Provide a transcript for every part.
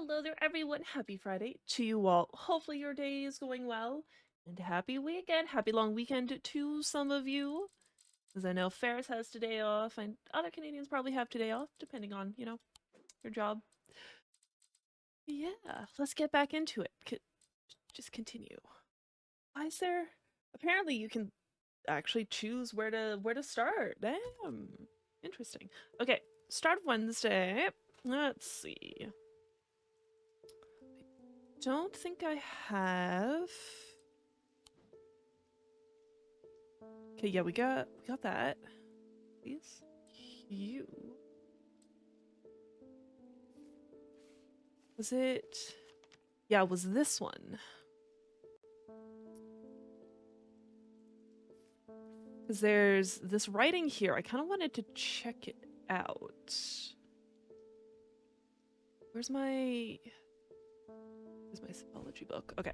Hello there, everyone. Happy Friday to you all. Hopefully, your day is going well. And happy weekend. Happy long weekend to some of you. Because I know Ferris has today off, and other Canadians probably have today off, depending on, your job. Yeah, let's get back into it. Just continue. Why is there. Apparently, you can actually choose where to start. Damn. Interesting. Okay, start Wednesday. Let's see. Don't think I have. Okay, yeah, we got that. Please. You. Was it? Yeah, it was this one. Because there's this writing here. I kind of wanted to check it out. Where's my symbology book? Okay.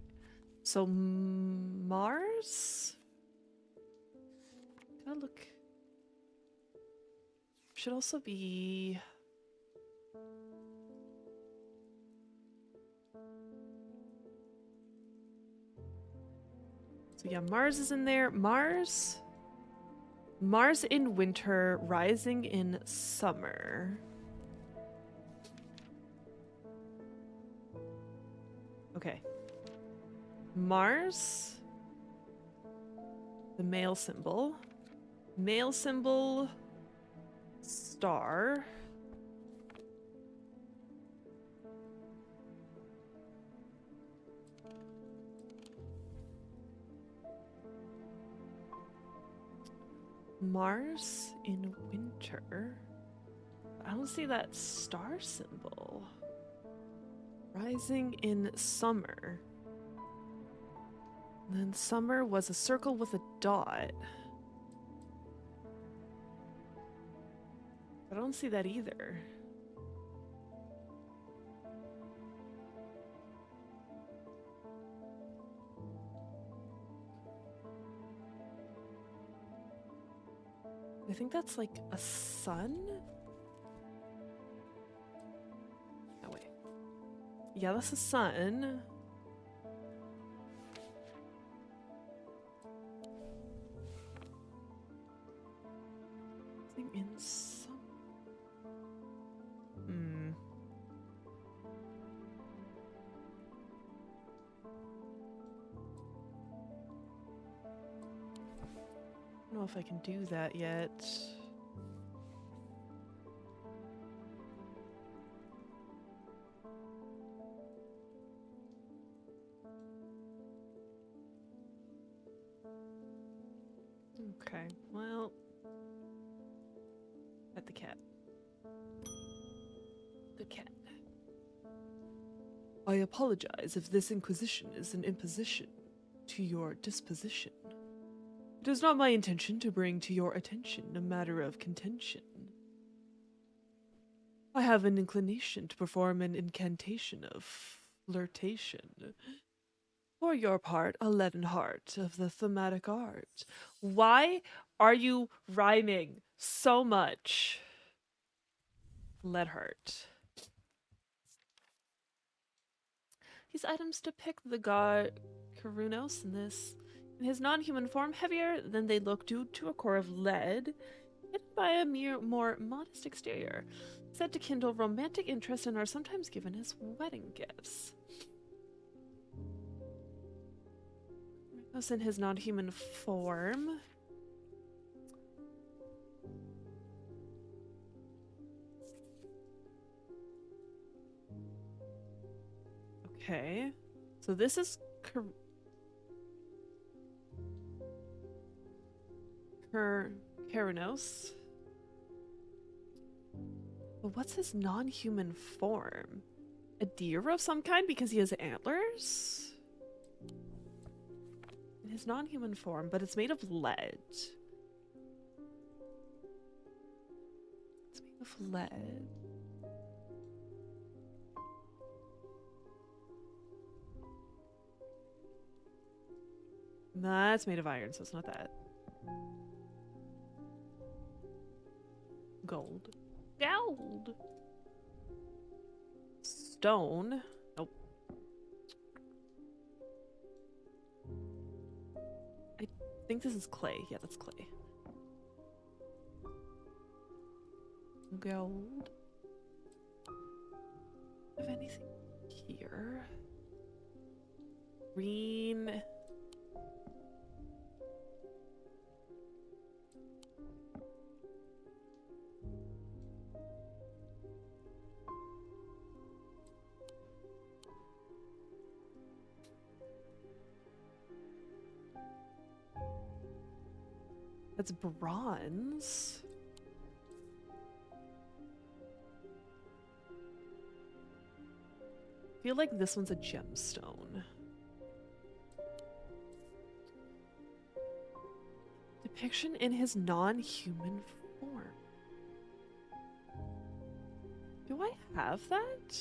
So Mars? Gotta look. Should also be. So yeah, Mars is in there. Mars in winter, rising in summer. Okay. Mars, the male symbol. Male symbol, star. Mars in winter. I don't see that star symbol. Rising in summer. And then summer was a circle with a dot. I don't see that either. I think that's like a sun? Oh, wait. Yeah, that's a sun. Something in some. I don't know if I can do that yet. Okay, well. Pet the cat. Good cat. I apologize if this inquisition is an imposition to your disposition. It is not my intention to bring to your attention a matter of contention. I have an inclination to perform an incantation of flirtation. For your part, a leaden heart of the thematic art. Why are you rhyming so much? Lead heart. These items depict the god Karunos in his non-human form, heavier than they look due to a core of lead, hidden by a more modest exterior, said to kindle romantic interest and are sometimes given as wedding gifts. Karunos in his non-human form. Okay, so this is Keranos. But what's his non-human form? A deer of some kind because he has antlers? In his non-human form, but it's made of lead. It's made of lead. Nah, it's made of iron, so it's not that. Gold. Gold! stone. Nope. I think this is clay. Yeah, that's clay. Gold. Have anything here? Green. That's bronze. I feel like this one's a gemstone. Depiction in his non-human form. Do I have that?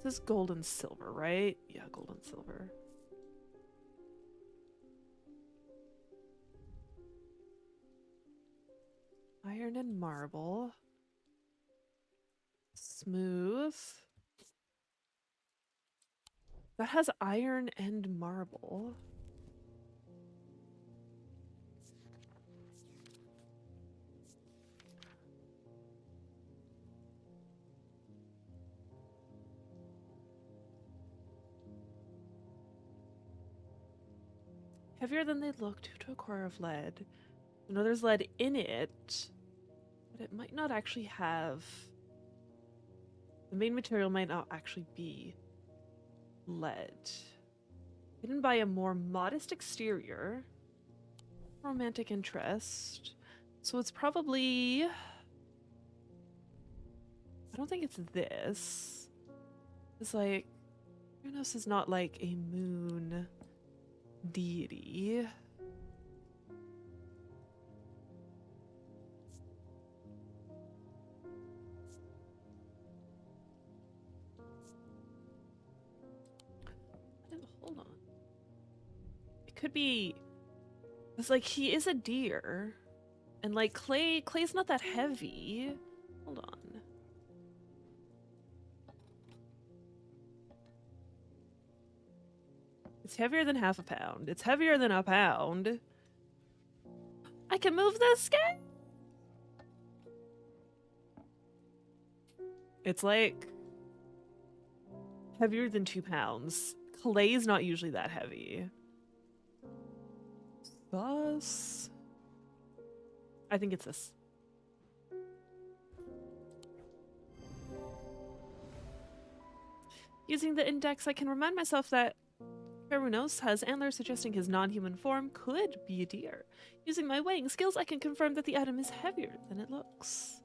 This is gold and silver, right? Yeah, gold and silver. Iron and marble. Smooth. That has iron and marble. Heavier than they look due to a core of lead. I know there's lead in it, but it might not actually have... The main material might not actually be lead. Hidden by a more modest exterior. Romantic interest. So it's probably... I don't think it's this. It's like... Uranus is not like a moon deity. Hold on. It could be... It's like he is a deer. And like clay's not that heavy. Hold on. It's heavier than half a pound. It's heavier than a pound. I can move this guy? It's like heavier than 2 pounds. Clay's not usually that heavy. Thus, I think it's this. Using the index, I can remind myself that Perunos has antlers suggesting his non-human form could be a deer. Using my weighing skills, I can confirm that the item is heavier than it looks.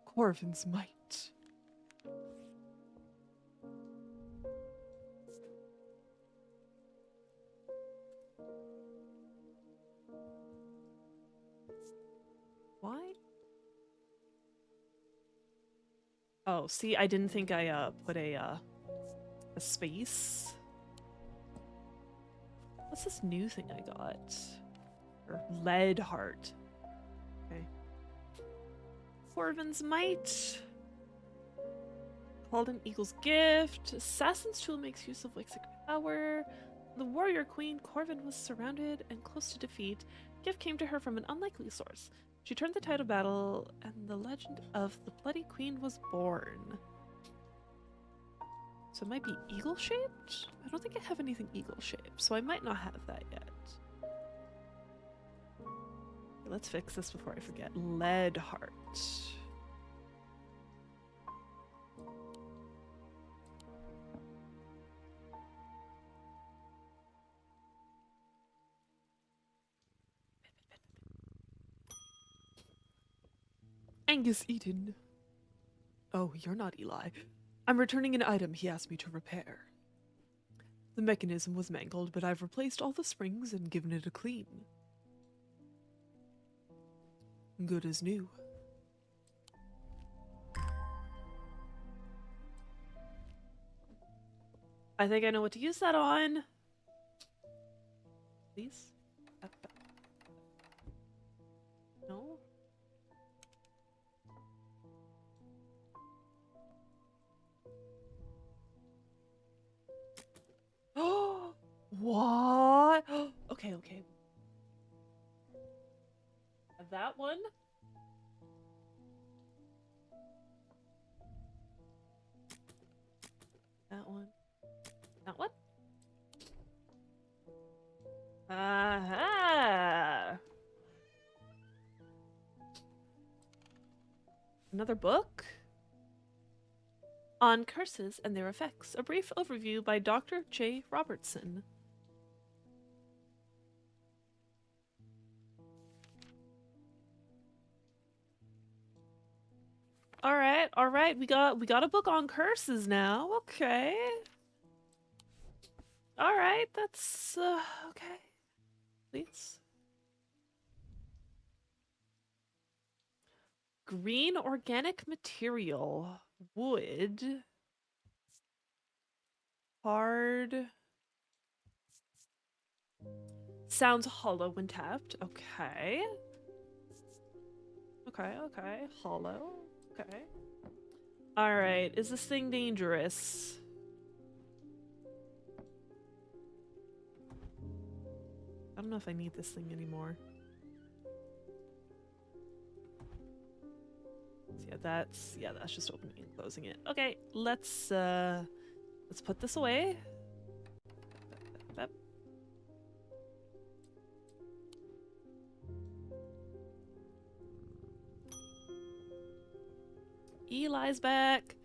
Corvin's might. Why? Oh, see, I didn't think I put a space. What's this new thing I got? Or lead heart. Okay. Corvin's might. Called an eagle's gift. Assassin's tool makes use of lexic power. The warrior queen, Corvin, was surrounded and close to defeat. Gift came to her from an unlikely source. She turned the tide of battle, and the legend of the Bloody Queen was born. So it might be eagle-shaped? I don't think I have anything eagle-shaped, so I might not have that yet. Okay, let's fix this before I forget. Lead heart. Angus Eden. Oh, you're not Eli. I'm returning an item he asked me to repair. The mechanism was mangled, but I've replaced all the springs and given it a clean. Good as new. I think I know what to use that on. Please? What? Okay, okay. That one? That one? That one? Aha! Another book? On Curses and Their Effects, a brief overview by Dr. J. Robertson. All right, we got a book on curses now. Okay. All right, that's okay. Please. Green organic material, wood, hard. Sounds hollow when tapped. Okay. Okay. Hollow. Okay. All right. Is this thing dangerous? I don't know if I need this thing anymore. Yeah, that's just opening and closing it. Okay, let's put this away. Eli's back.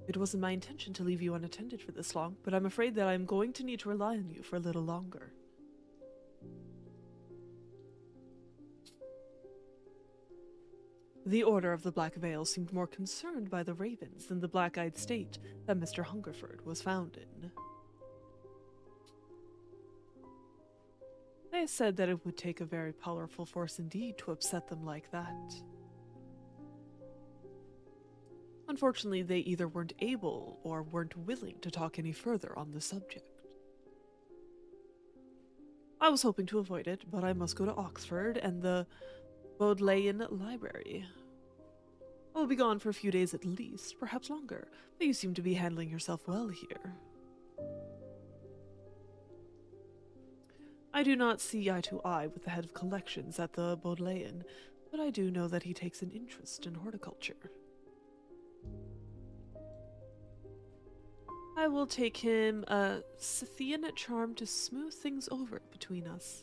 It wasn't my intention to leave you unattended for this long, but I'm afraid that I'm going to need to rely on you for a little longer. The Order of the Black Veil seemed more concerned by the Ravens than the black-eyed state that Mr. Hungerford was found in. They said that it would take a very powerful force indeed to upset them like that. Unfortunately, they either weren't able or weren't willing to talk any further on the subject. I was hoping to avoid it, but I must go to Oxford and the Bodleian Library. I will be gone for a few days at least, perhaps longer, but you seem to be handling yourself well here. I do not see eye to eye with the head of collections at the Bodleian, but I do know that he takes an interest in horticulture. I will take him a Scythian charm to smooth things over between us.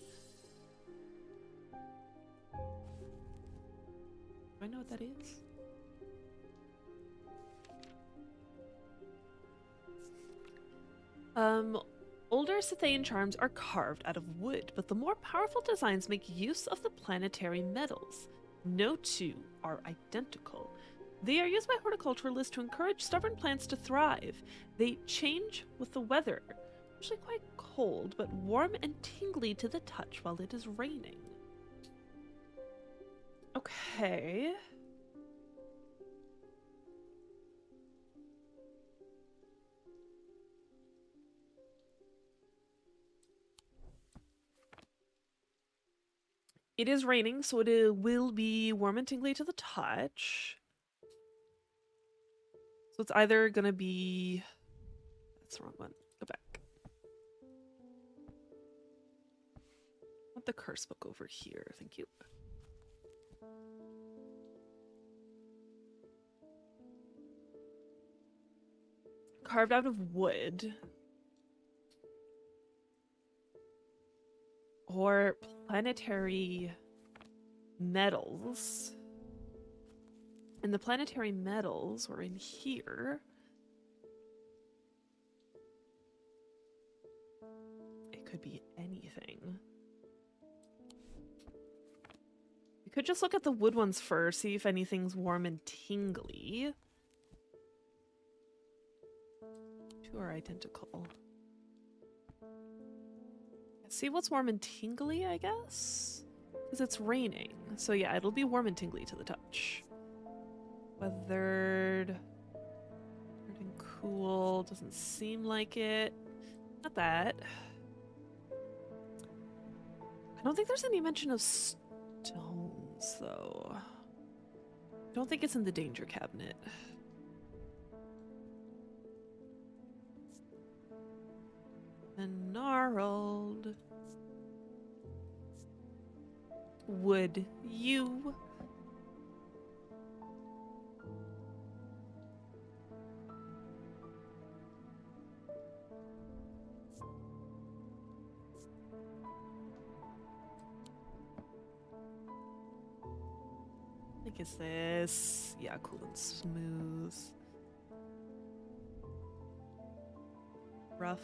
Do I know what that is? Older Scythian charms are carved out of wood, but the more powerful designs make use of the planetary metals. No two are identical. They are used by horticulturalists to encourage stubborn plants to thrive. They change with the weather, usually quite cold, but warm and tingly to the touch while it is raining. Okay. It is raining, so it will be warm and tingly to the touch. So it's either gonna be... That's the wrong one. Go back. I want the curse book over here. Thank you. Carved out of wood. Or planetary metals. And the planetary metals were in here. It could be anything. We could just look at the wood ones first, see if anything's warm and tingly. Two are identical. See what's warm and tingly, I guess? Because it's raining. So yeah, it'll be warm and tingly to the touch. Weathered and cool. Doesn't seem like it. Not that. I don't think there's any mention of stones, though. I don't think it's in the danger cabinet. And Gnarled. Would you? I think it's this. Yeah, cool and smooth. Rough.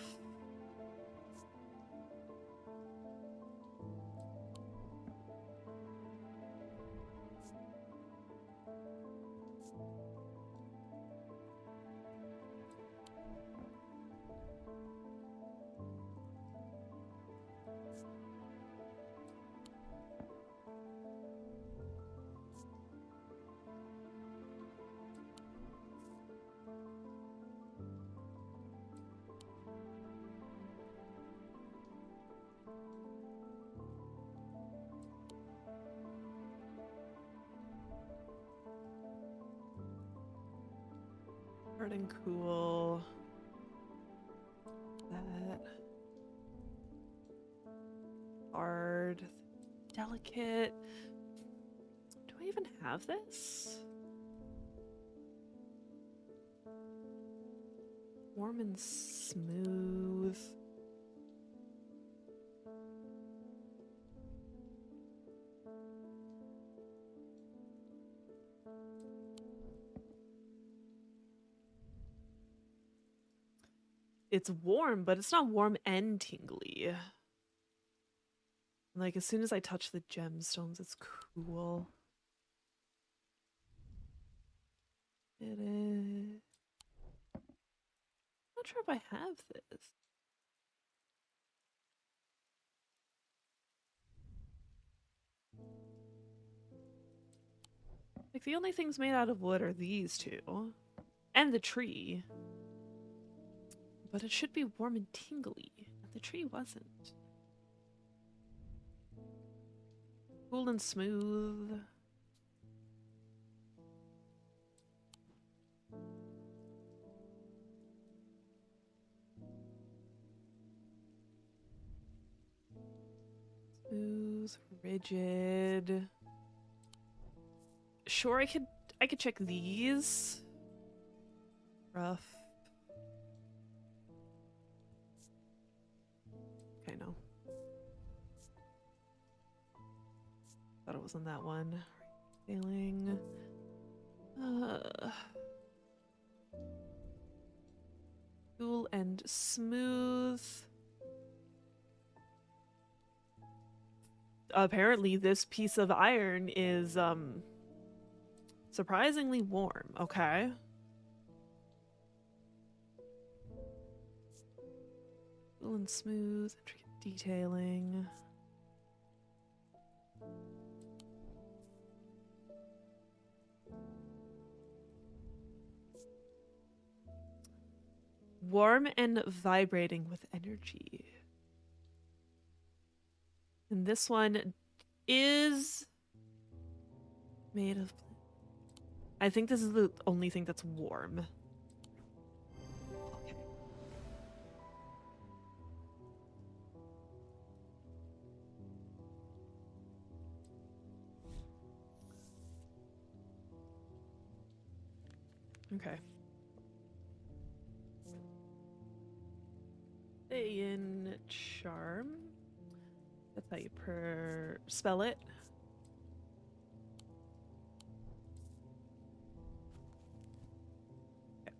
Hard and cool. That. Hard. Delicate. Do I even have this? Warm and smooth. It's warm, but it's not warm and tingly. Like, as soon as I touch the gemstones, it's cool. It is. I'm not sure if I have this. Like, the only things made out of wood are these two. And the tree. But it should be warm and tingly. And the tree wasn't. Cool and smooth. Smooth, rigid. Sure, I could check these. Rough. Okay, no. Thought it wasn't that one. Failing. Cool and smooth. Apparently this piece of iron is surprisingly warm. Okay. Cool and smooth, intricate detailing. Warm and vibrating with energy. And this one is made of... I think this is the only thing that's warm. Okay. Okay. Stay in charm. That's how you spell it. Okay.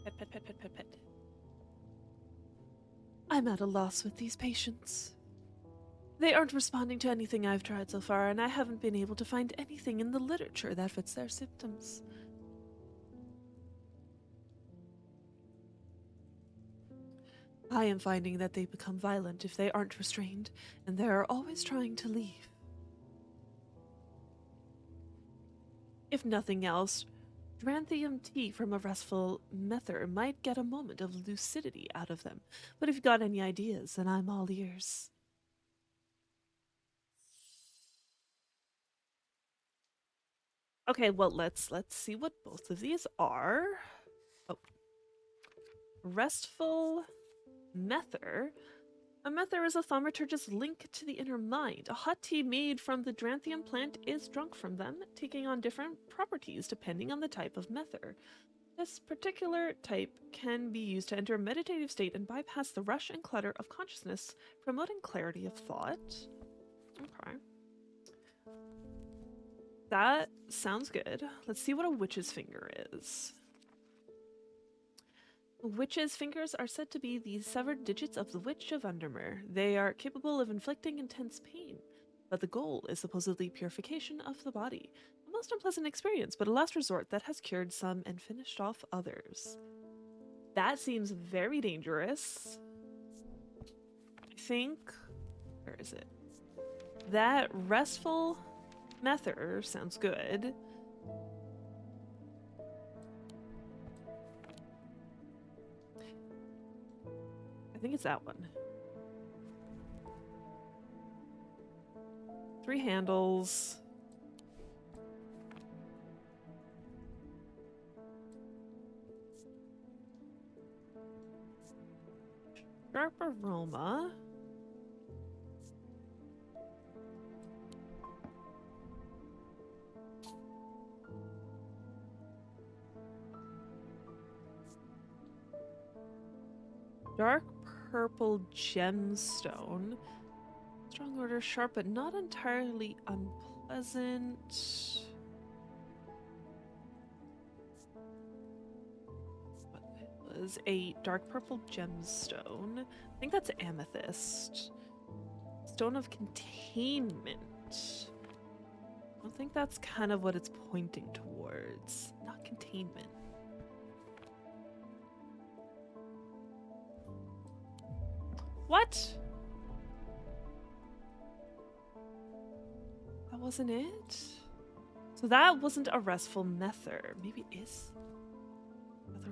Pet, pet, pet, pet, pet, pet. I'm at a loss with these patients. They aren't responding to anything I've tried so far, and I haven't been able to find anything in the literature that fits their symptoms. I am finding that they become violent if they aren't restrained, and they are always trying to leave. If nothing else, Dranthium tea from a restful mether might get a moment of lucidity out of them, but if you've got any ideas, then I'm all ears. Okay, well, let's see what both of these are. Restful Mether. A mether is a thaumaturge's link to the inner mind. A hot tea made from the Dranthium plant is drunk from them, taking on different properties depending on the type of mether. This particular type can be used to enter a meditative state and bypass the rush and clutter of consciousness, promoting clarity of thought. Okay. That sounds good. Let's see what a witch's finger is. Witches' fingers are said to be the severed digits of the Witch of Undermere. They are capable of inflicting intense pain, but the goal is supposedly purification of the body. A most unpleasant experience, but a last resort that has cured some and finished off others. That seems very dangerous. I think... where is it? That Restful Mether sounds good. I think it's that one. 3 handles. Sharp aroma. Dark purple gemstone. Strong odor, sharp but not entirely unpleasant. What was a dark purple gemstone? I think that's amethyst. Stone of containment. I don't think that's kind of what it's pointing towards. Not containment. What? That wasn't it? So that wasn't a restful mether. Maybe it is. Other...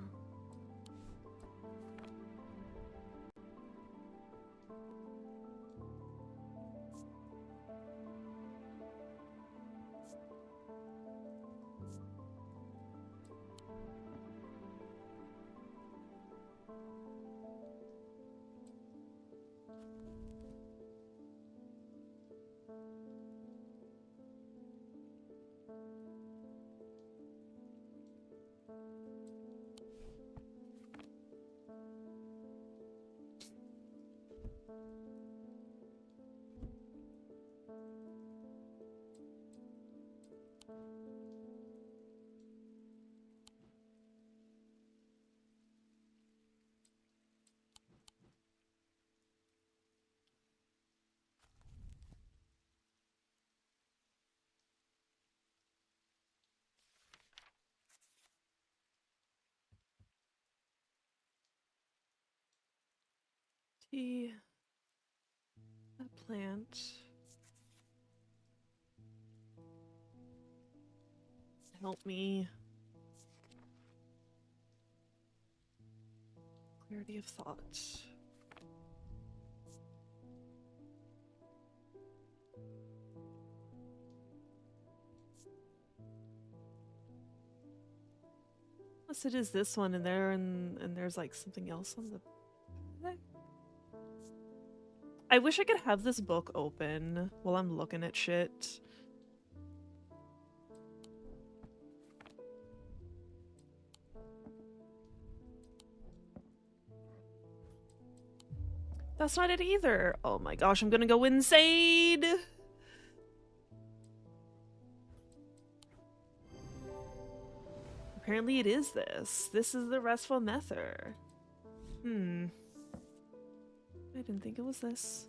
Tea. A plant. Help me. Clarity of thought. Unless it is this one in there and there's like something else on the... I wish I could have this book open while I'm looking at shit. That's not it either. Oh my gosh, I'm gonna go insane. Apparently it is this. This is the restful mether. I didn't think it was this.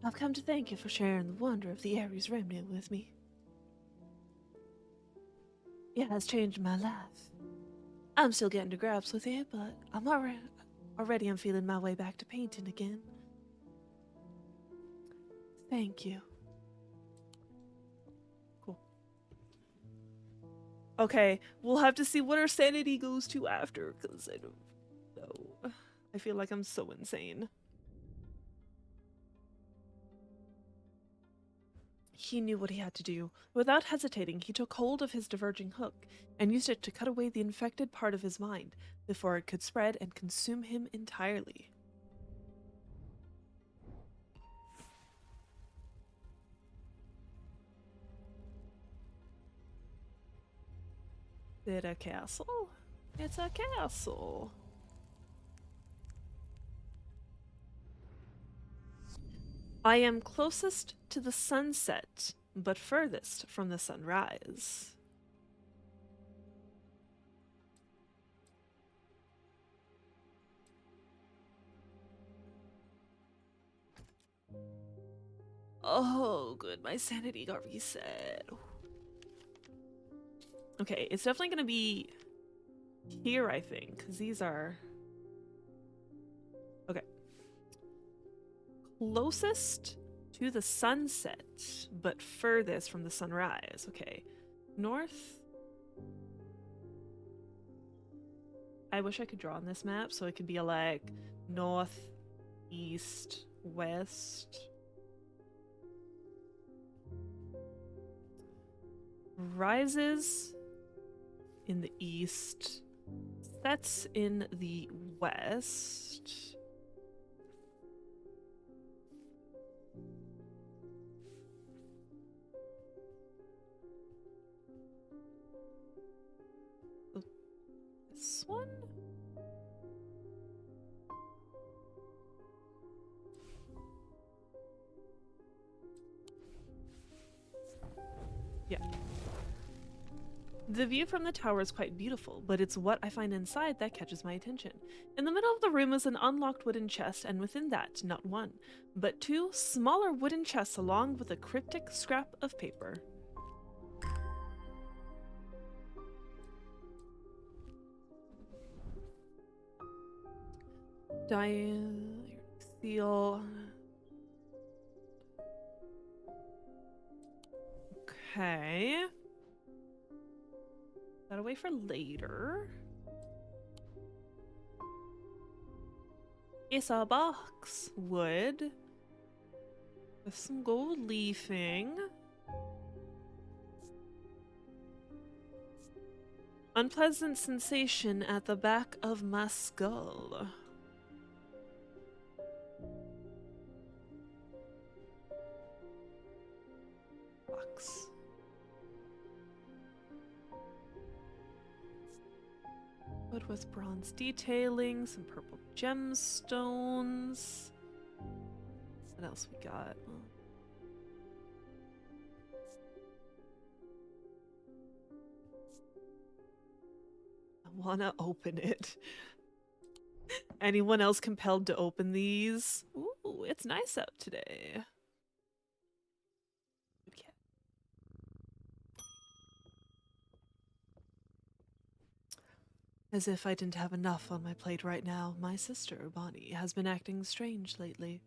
I've come to thank you for sharing the wonder of the Ares remnant with me. It has changed my life. I'm still getting to grips with it, but I'm already I'm feeling my way back to painting again. Thank you. Cool. Okay, we'll have to see what our sanity goes to after, because I don't know. I feel like I'm so insane. He knew what he had to do. Without hesitating, he took hold of his diverging hook and used it to cut away the infected part of his mind before it could spread and consume him entirely. Is it a castle? It's a castle. I am closest to the sunset, but furthest from the sunrise. Oh, good. My sanity got reset. Okay, it's definitely going to be here, I think, because these are... Okay. Closest to the sunset, but furthest from the sunrise. Okay. North. I wish I could draw on this map so it could be like north, east, west. Rises in the east, sets in the west. This one? Yeah. The view from the tower is quite beautiful, but it's what I find inside that catches my attention. In the middle of the room is an unlocked wooden chest, and within that, not one, but two smaller wooden chests along with a cryptic scrap of paper. Seal. Okay. That away for later. It's a box. Wood. With some gold leafing. Unpleasant sensation at the back of my skull. Box. Wood with bronze detailing, some purple gemstones. What else we got? I wanna open it. Anyone else compelled to open these? Ooh, it's nice out today. Okay. As if I didn't have enough on my plate right now, my sister, Bonnie, has been acting strange lately.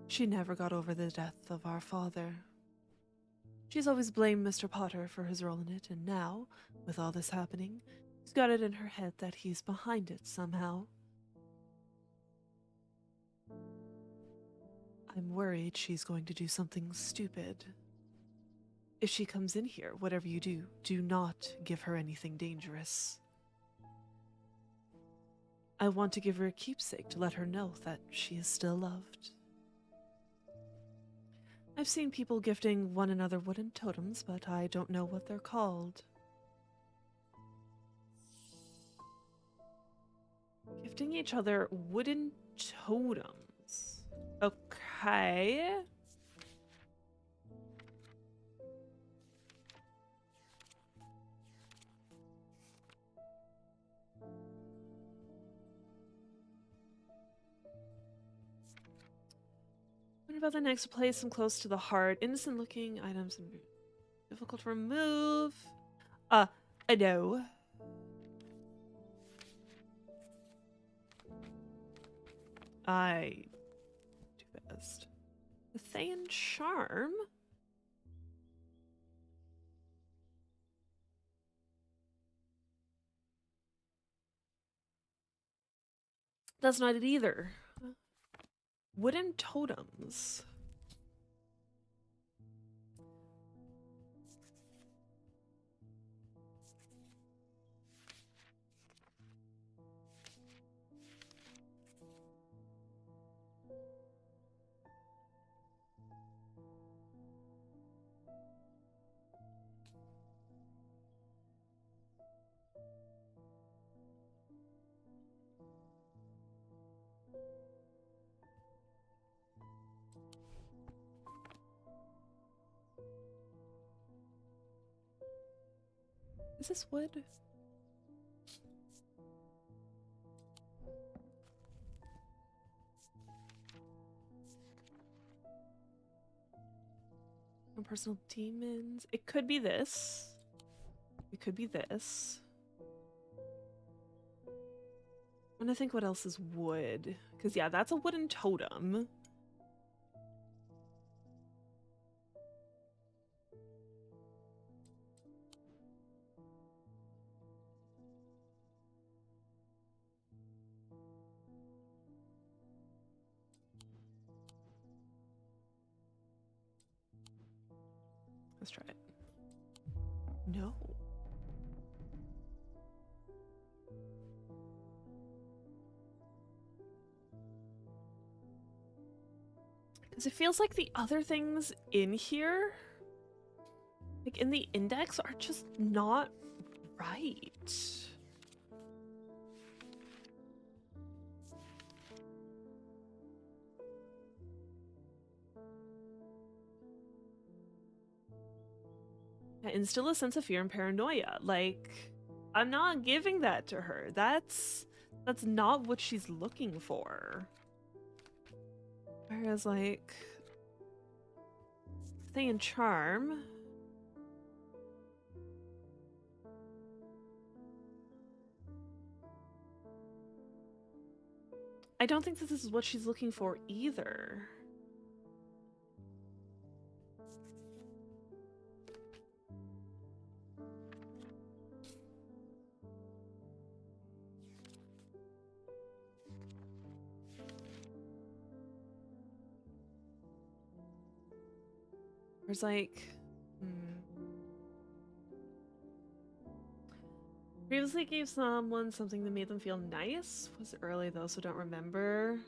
She never got over the death of our father. She's always blamed Mr. Potter for his role in it, and now, with all this happening, she's got it in her head that he's behind it somehow. I'm worried she's going to do something stupid. If she comes in here, whatever you do, do not give her anything dangerous. I want to give her a keepsake to let her know that she is still loved. I've seen people gifting one another wooden totems, but I don't know what they're called. Gifting each other wooden totems. Okay. What about the next place? I'm close to the heart. Innocent looking items and difficult to remove. No. I do best. The Thayan Charm? That's not it either. Wooden totems. Is this wood? No personal demons. It could be this. It could be this. I'm gonna think what else is wood. Because, yeah, that's a wooden totem. Let's try it. No. Because it feels like the other things in here, like in the index, are just not right. Instill a sense of fear and paranoia. Like, I'm not giving that to her. That's not what she's looking for. Whereas, like, stay in charm. I don't think that this is what she's looking for either. There's like, previously gave someone something that made them feel nice. Was early though, so don't remember.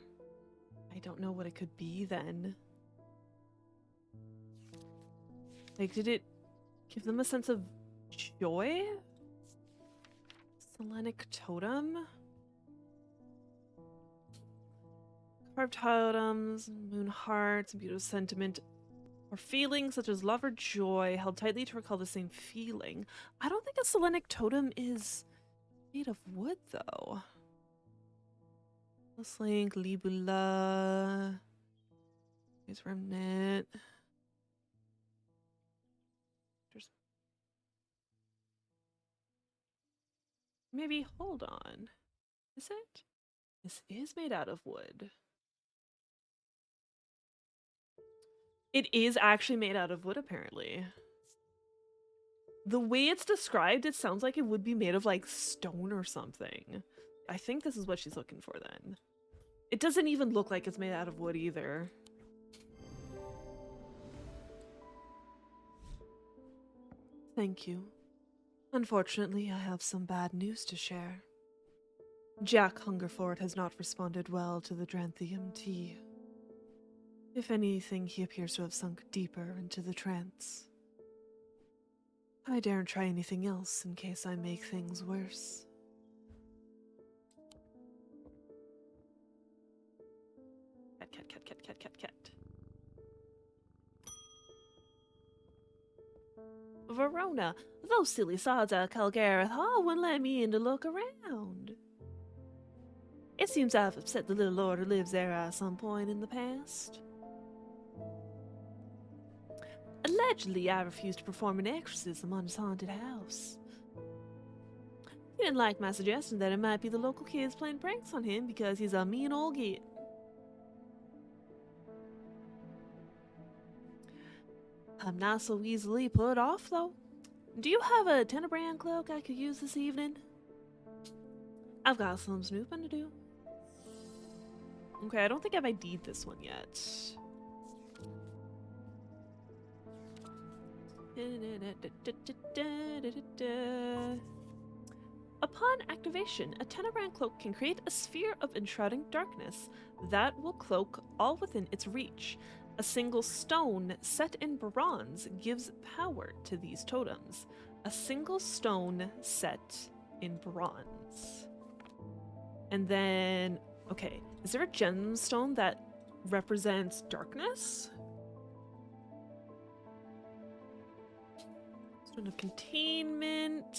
I don't know what it could be then. Like, did it give them a sense of joy? Selenic totem? Carved totems, moon hearts, and beautiful sentiment, or feelings such as love or joy held tightly to recall the same feeling. I don't think a Selenic totem is made of wood, though. Link, Libula, is remnant. There's maybe. Hold on. Is it? This is made out of wood. It is actually made out of wood, apparently. The way it's described, it sounds like it would be made of, like, stone or something. I think this is what she's looking for, then. It doesn't even look like it's made out of wood, either. Thank you. Unfortunately, I have some bad news to share. Jack Hungerford has not responded well to the Dranthium tea. If anything, he appears to have sunk deeper into the trance. I daren't try anything else in case I make things worse. Cat. Verona, those silly sods at Calgareth Hall wouldn't let me in to look around. It seems I've upset the little lord who lives there at some point in the past. Allegedly, I refused to perform an exorcism on his haunted house. He didn't like my suggestion that it might be the local kids playing pranks on him because he's a mean old git. I'm not so easily put off, though. Do you have a Tenebrand cloak I could use this evening? I've got some snooping to do. Okay, I don't think I've ID'd this one yet. Upon activation, a Tenebrand cloak can create a sphere of enshrouding darkness that will cloak all within its reach. A single stone set in bronze gives power to these totems. A single stone set in bronze. And then, okay, is there a gemstone that represents darkness? Stone of containment.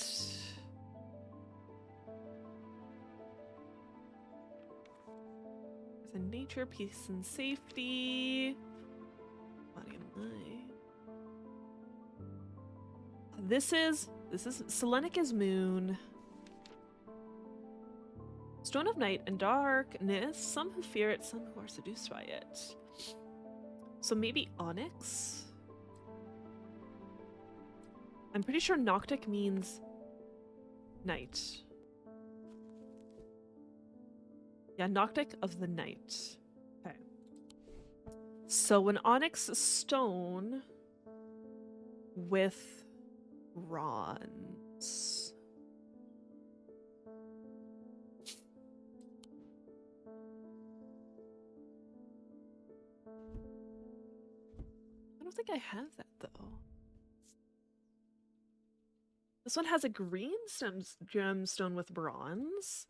There's a nature, peace, and safety. Body and mind. This is Selenica's moon. Stone of night and darkness. Some who fear it, some who are seduced by it. So maybe onyx? I'm pretty sure Noctic means night. Yeah, Noctic of the night. Okay. So an onyx stone with bronze. I don't think I have that though. This one has a green gemstone with bronze.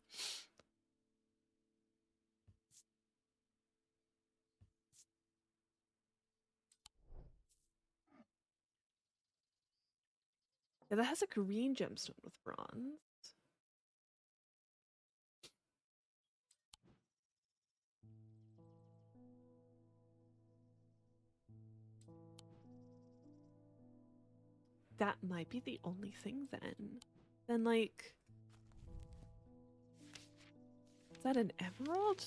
Yeah, that has a green gemstone with bronze. That might be the only thing then. Then, like... Is that an emerald?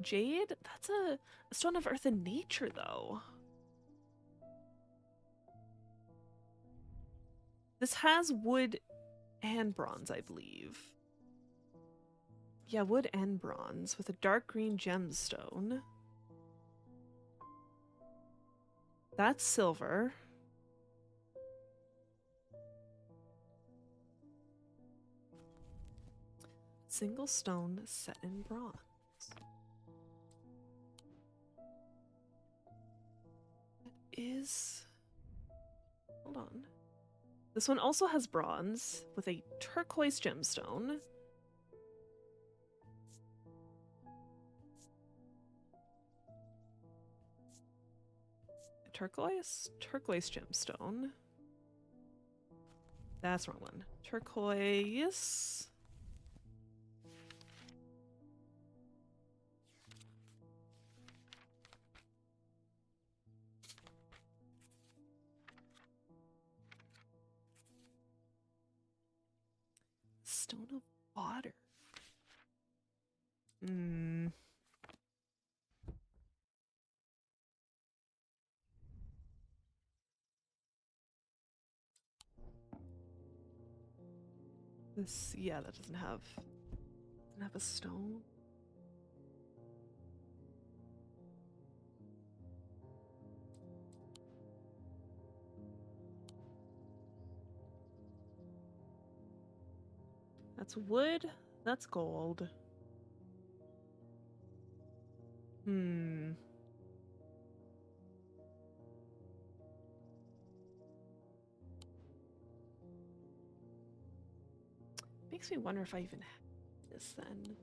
Jade? That's a stone of earth and nature, though. This has wood and bronze, I believe. Yeah, wood and bronze with a dark green gemstone. That's silver. Single stone set in bronze. That is... Hold on. This one also has bronze with a turquoise gemstone. Turquoise gemstone. That's the wrong one. Turquoise. Stone of water. Hmm. This, yeah, that doesn't have a stone. That's wood. That's gold. Hmm. Makes me wonder if I even have this then.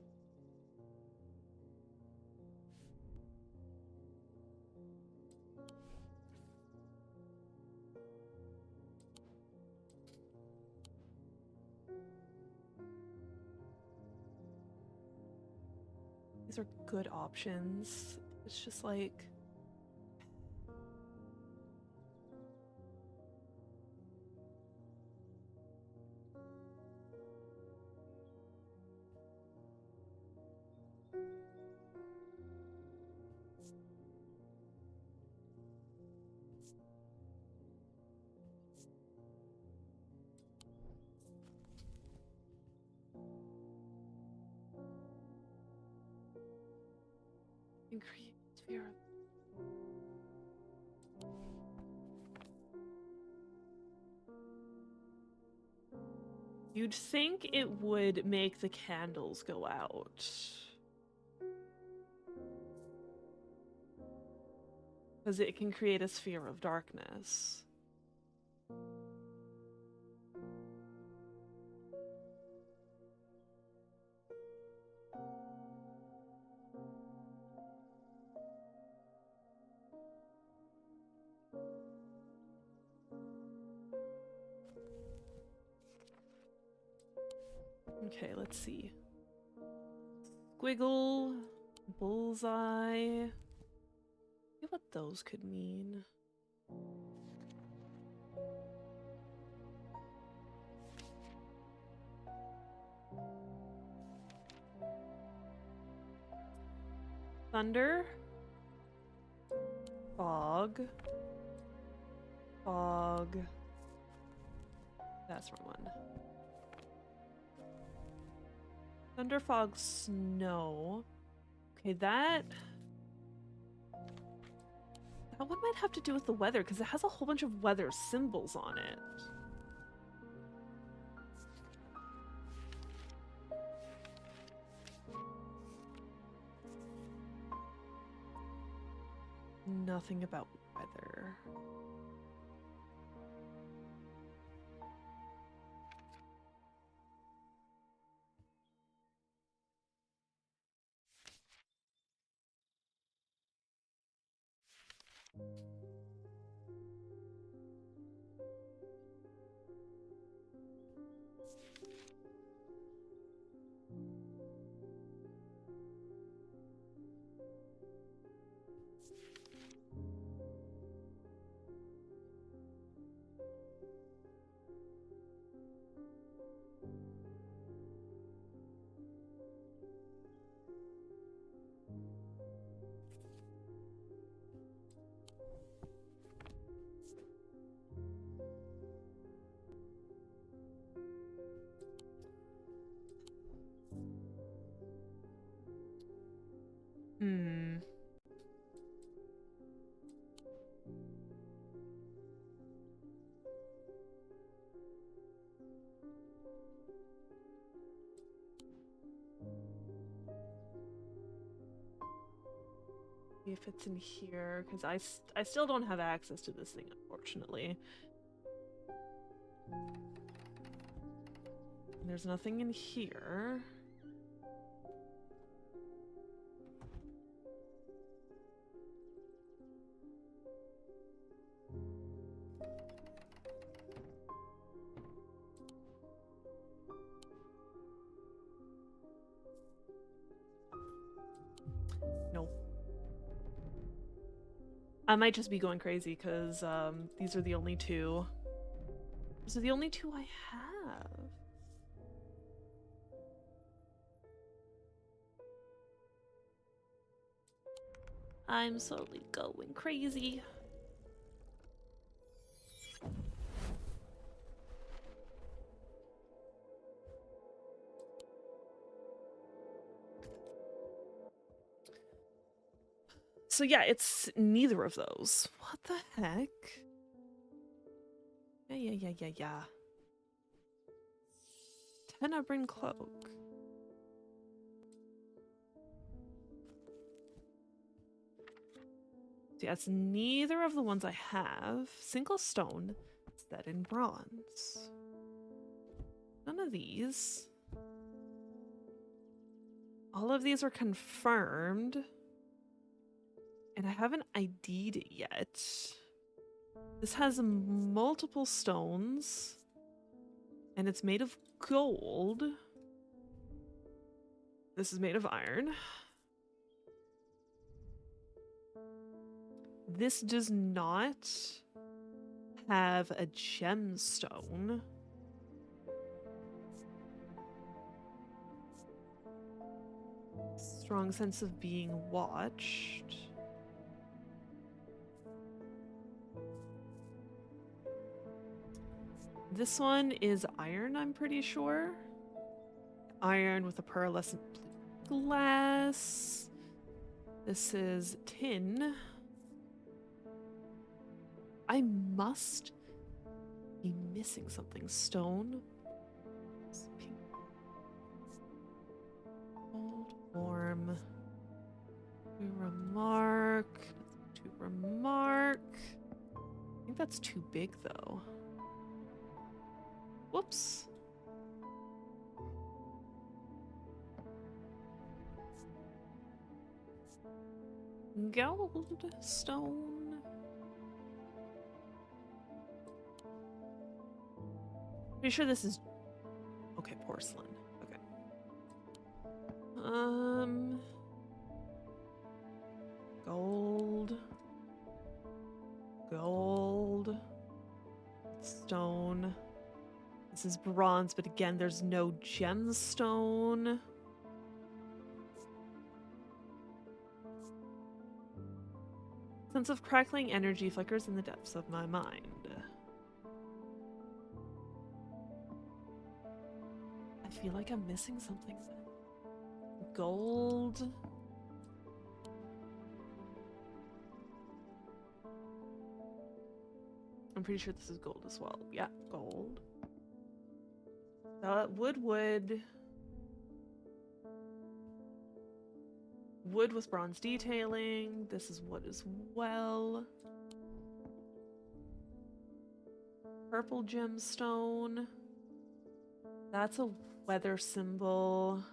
These are good options. It's just like... can create a sphere of... You'd think it would make the candles go out. Because it can create a sphere of darkness. Okay, let's see. Squiggle, bullseye. See what those could mean. Thunder. Fog. Fog. That's the wrong one. Thunder, fog, snow. Okay, that one might have to do with the weather because it has a whole bunch of weather symbols on it. Nothing about weather. Hmm. See if it's in here, because I still don't have access to this thing, unfortunately. There's nothing in here. Nope. I might just be going crazy because these are the only two. These are the only two I have. I'm slowly going crazy. So yeah, it's neither of those. What the heck? Yeah. Tenebrin cloak. So yeah, it's neither of the ones I have. Single stone, set in bronze. None of these. All of these are confirmed. And I haven't ID'd it yet. This has multiple stones. And it's made of gold. This is made of iron. This does not have a gemstone. Strong sense of being watched. This one is iron, I'm pretty sure. Iron with a pearlescent blue glass. This is tin. I must be missing something. Stone. Pink. Gold. Warm. To remark. To remark. I think that's too big though. Whoops. Gold stone. Pretty sure this is okay, porcelain. Okay. Gold. Gold. Stone. This is bronze, but again, there's no gemstone. Sense of crackling energy flickers in the depths of my mind. I feel like I'm missing something. Gold. I'm pretty sure this is gold as well. Yeah, gold. Wood. Wood with bronze detailing. This is wood as well. Purple gemstone. That's a weather symbol.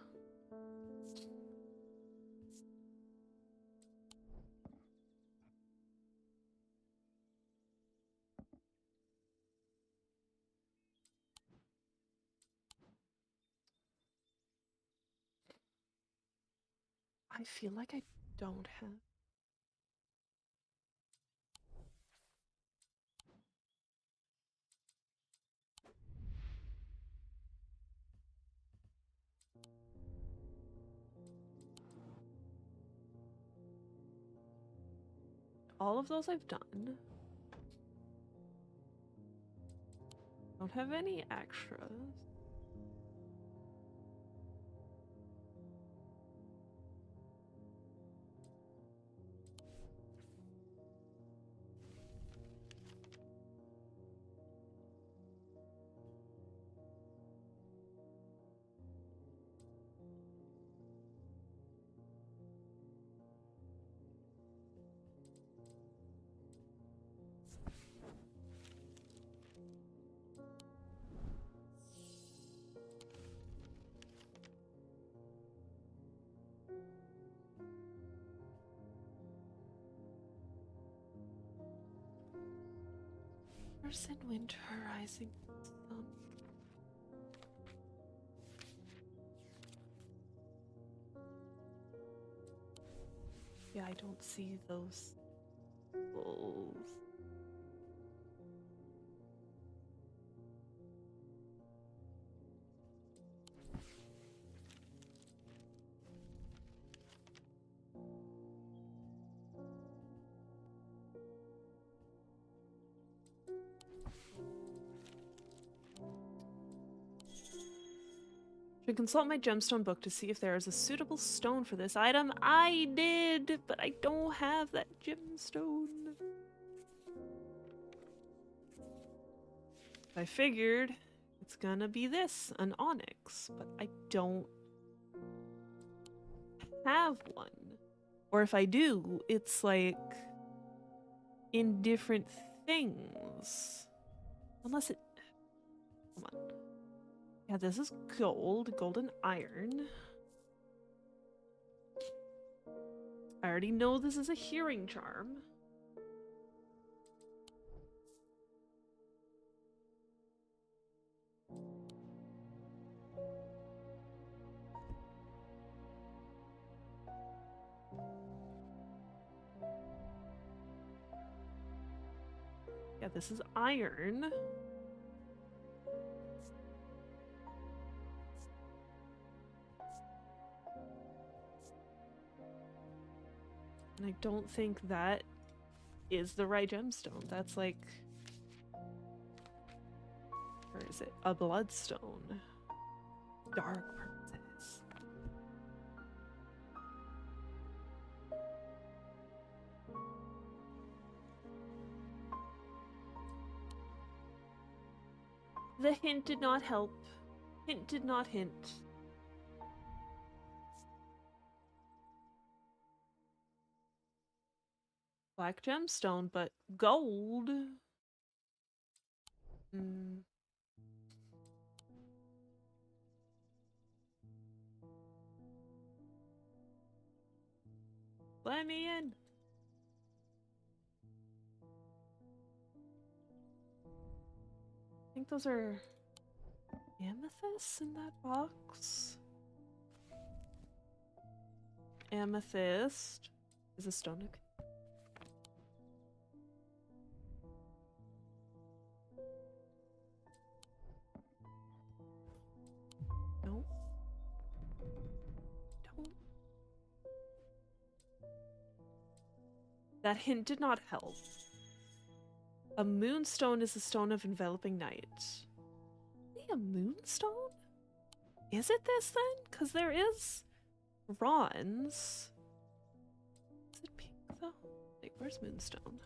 I feel like I don't have. All of those I've done. Don't have any extras. In winter rising sun. Yeah, I don't see those bulls. Should consult my gemstone book to see if there is a suitable stone for this item. I did, but I don't have that gemstone. I figured it's gonna be this, an onyx, but I don't have one. Or if I do, it's like in different things. Unless it... Come on. Yeah, this is gold, golden iron. I already know this is a hearing charm. Yeah, this is iron. And I don't think that is the right gemstone. That's like... Where is it? A bloodstone. Dark purposes. The hint did not help. Hint did not hint. Black gemstone, but gold. Hmm. Let me in. I think those are amethysts in that box. Amethyst is a stone. Okay. No. Don't. That hint did not help. A moonstone is a stone of enveloping night. Really, a moonstone? Is it this then? Because there is bronze. Is it pink though? Wait, where's moonstone?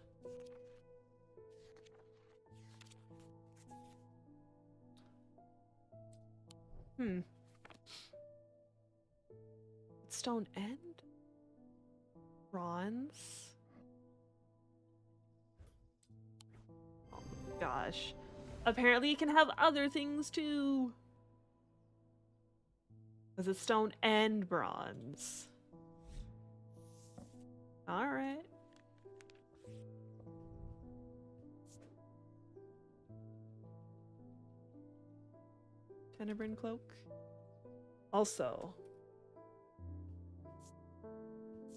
Stone and bronze. Oh gosh. Apparently you can have other things too. Because it's stone and bronze. Alright. Tenebrine cloak. Also,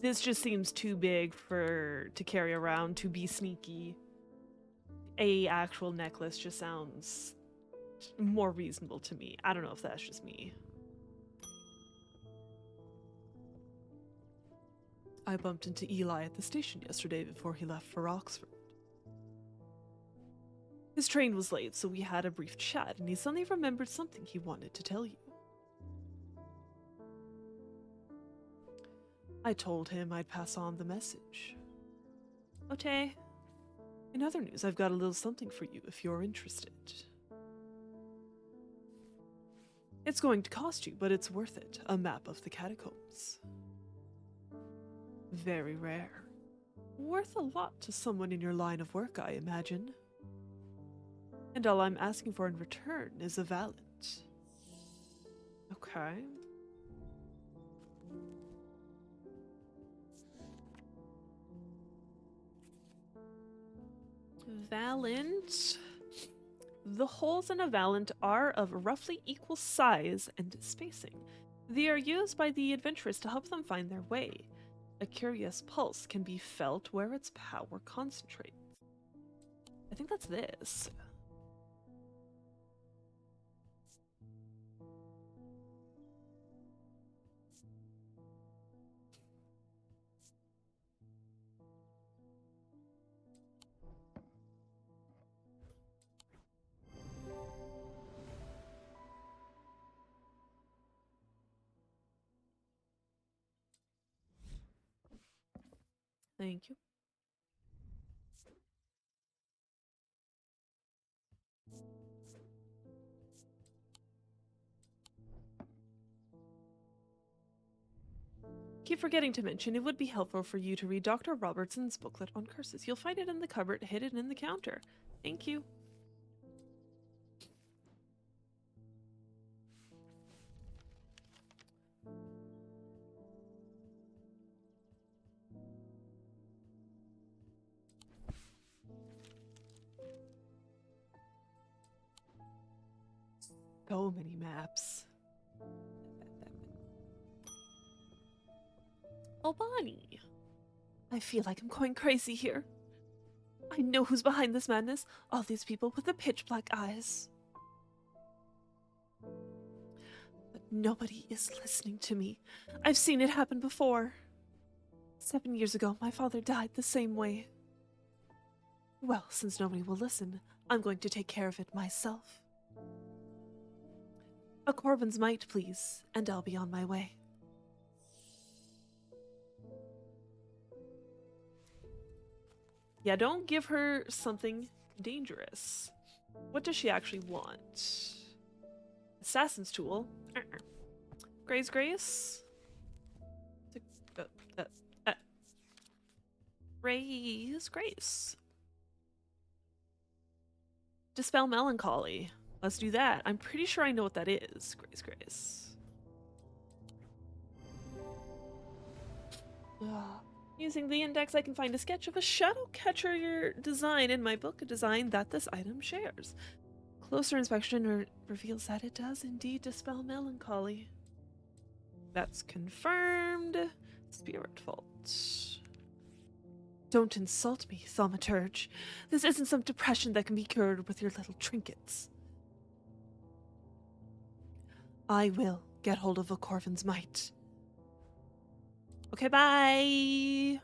this just seems too big to carry around to be sneaky. A actual necklace just sounds more reasonable to me. I don't know if that's just me. I bumped into Eli at the station yesterday before he left for Oxford. His train was late, so we had a brief chat, and he suddenly remembered something he wanted to tell you. I told him I'd pass on the message. Okay. In other news, I've got a little something for you if you're interested. It's going to cost you, but it's worth it. A map of the catacombs. Very rare. Worth a lot to someone in your line of work, I imagine. And all I'm asking for in return is a valet. Okay. Valent. The holes in a valent are of roughly equal size and spacing. They are used by the adventurers to help them find their way. A curious pulse can be felt where its power concentrates. I think that's this. Thank you. Keep forgetting to mention, it would be helpful for you to read Dr. Robertson's booklet on curses. You'll find it in the cupboard, hidden in the counter. Thank you. So many maps. Oh, Bonnie. I feel like I'm going crazy here. I know who's behind this madness. All these people with the pitch black eyes. But nobody is listening to me. I've seen it happen before. 7 years ago, my father died the same way. Well, since nobody will listen, I'm going to take care of it myself. A Corbin's might, please, and I'll be on my way. Yeah, don't give her something dangerous. What does she actually want? Assassin's tool. Grace Grace? Uh, uh, uh, Grace. Dispel melancholy. Let's do that. I'm pretty sure I know what that is. Grace. Using the index, I can find a sketch of a shadow catcher design in my book, a design that this item shares. Closer inspection reveals that it does indeed dispel melancholy. That's confirmed. Spirit Vault. Don't insult me, Thaumaturge. This isn't some depression that can be cured with your little trinkets. I will get hold of a Corvin's might. Okay, bye!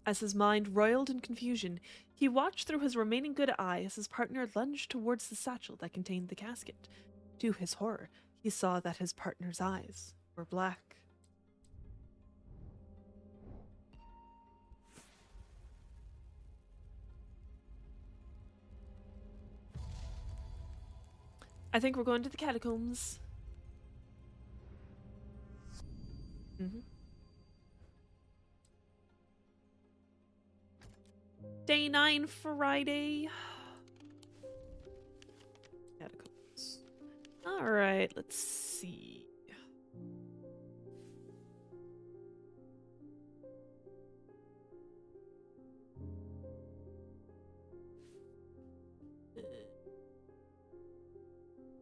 As his mind roiled in confusion, he watched through his remaining good eye as his partner lunged towards the satchel that contained the casket. To his horror, he saw that his partner's eyes were black. I think we're going to the catacombs. Day 9 Friday. Catacombs. Alright, let's see.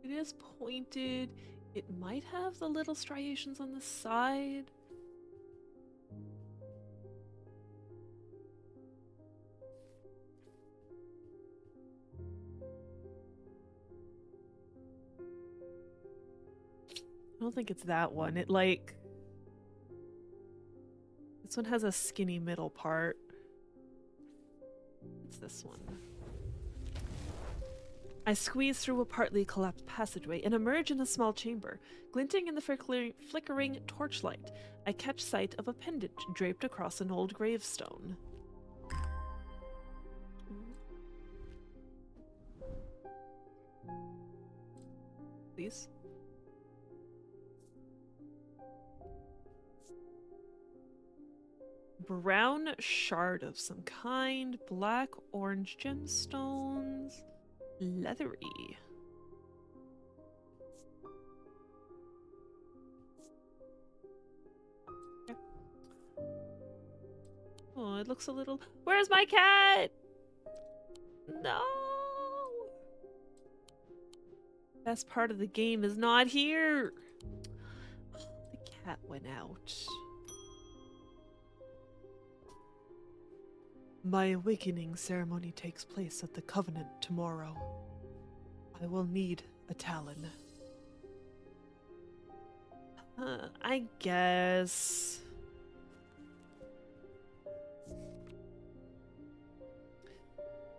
It is pointed. It might have the little striations on the side. I don't think it's that one. It like... This one has a skinny middle part. It's this one. I squeeze through a partly collapsed passageway and emerge in a small chamber. Glinting in the flickering torchlight, I catch sight of a pendant draped across an old gravestone. Please. Brown shard of some kind, black, orange gemstones, leathery. Okay. Oh, it looks a little... Where's my cat? No! Best part of the game is not here. Oh, the cat went out. My awakening ceremony takes place at the Covenant tomorrow. I will need a talon. I guess.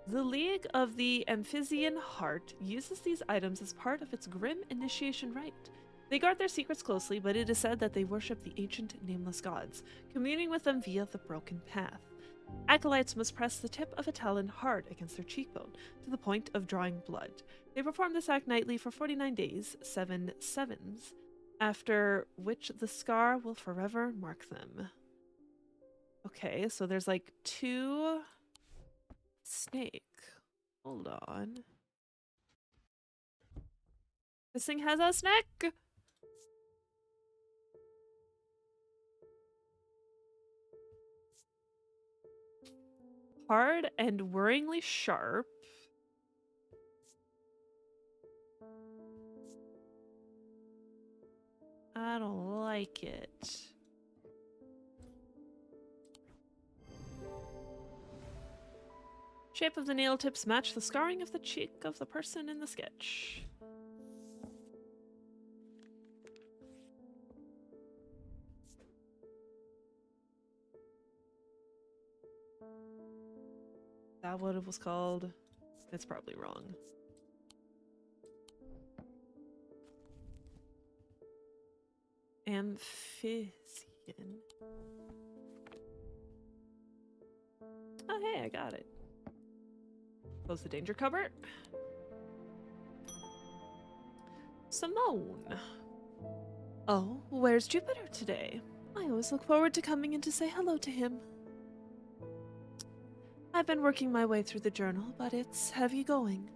The League of the Amphibian Heart uses these items as part of its grim initiation rite. They guard their secrets closely, but it is said that they worship the ancient nameless gods, communing with them via the broken path. Acolytes must press the tip of a talon hard against their cheekbone, to the point of drawing blood. They perform this act nightly for 49 days, 7 sevens, after which the scar will forever mark them. Okay, so there's like 2... Snake. Hold on. This thing has a snake! Hard and worryingly sharp. I don't like it. Shape of the nail tips match the scarring of the cheek of the person in the sketch. Is that what it was called? It's probably wrong. Amphibian. Oh, hey, I got it. Close the danger cupboard. Simone. Oh, where's Jupiter today? I always look forward to coming in to say hello to him. I've been working my way through the journal, but it's heavy going.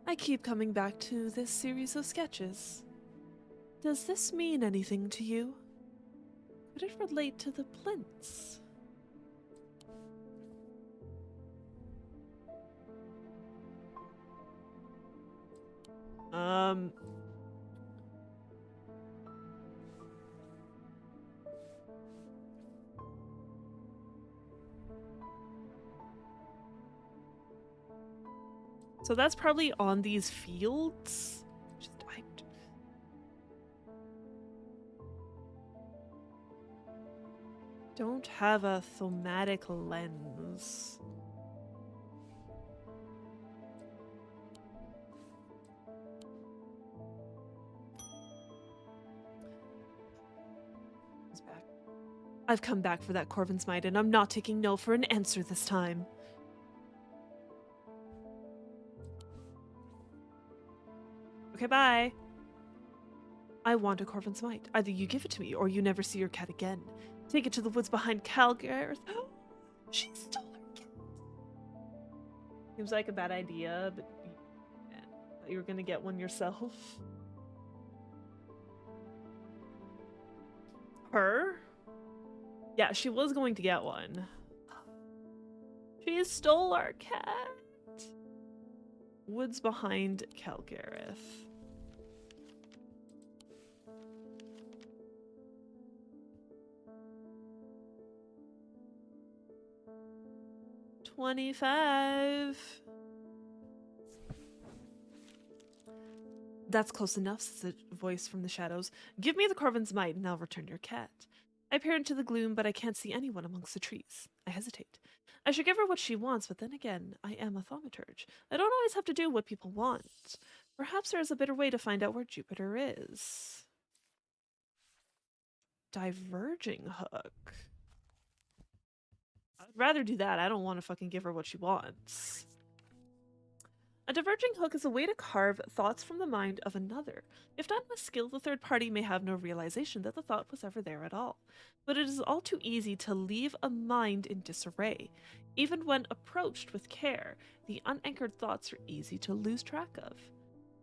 I keep coming back to this series of sketches. Does this mean anything to you? Could it relate to the plinths? So that's probably on these fields. Just typed. Don't have a thematic lens. He's back. I've come back for that Corvin's Might, and I'm not taking no for an answer this time. Okay, bye. I want a Corvin's Might. Either you give it to me, or you never see your cat again. Take it to the woods behind Calgareth. She stole her cat. Seems like a bad idea, but you were gonna get one yourself. Her? Yeah, she was going to get one. She stole our cat. Woods behind Calgareth. $25. That's close enough, says a voice from the shadows. Give me the Corvin's Might, and I'll return your cat. I peer into the gloom, but I can't see anyone amongst the trees. I hesitate. I should give her what she wants, but then again, I am a thaumaturge. I don't always have to do what people want. Perhaps there is a better way to find out where Jupiter is. Diverging hook. I'd rather do that. I don't want to fucking give her what she wants. A diverging hook is a way to carve thoughts from the mind of another. If done with skill, the third party may have no realization that the thought was ever there at all. But it is all too easy to leave a mind in disarray. Even when approached with care, the unanchored thoughts are easy to lose track of.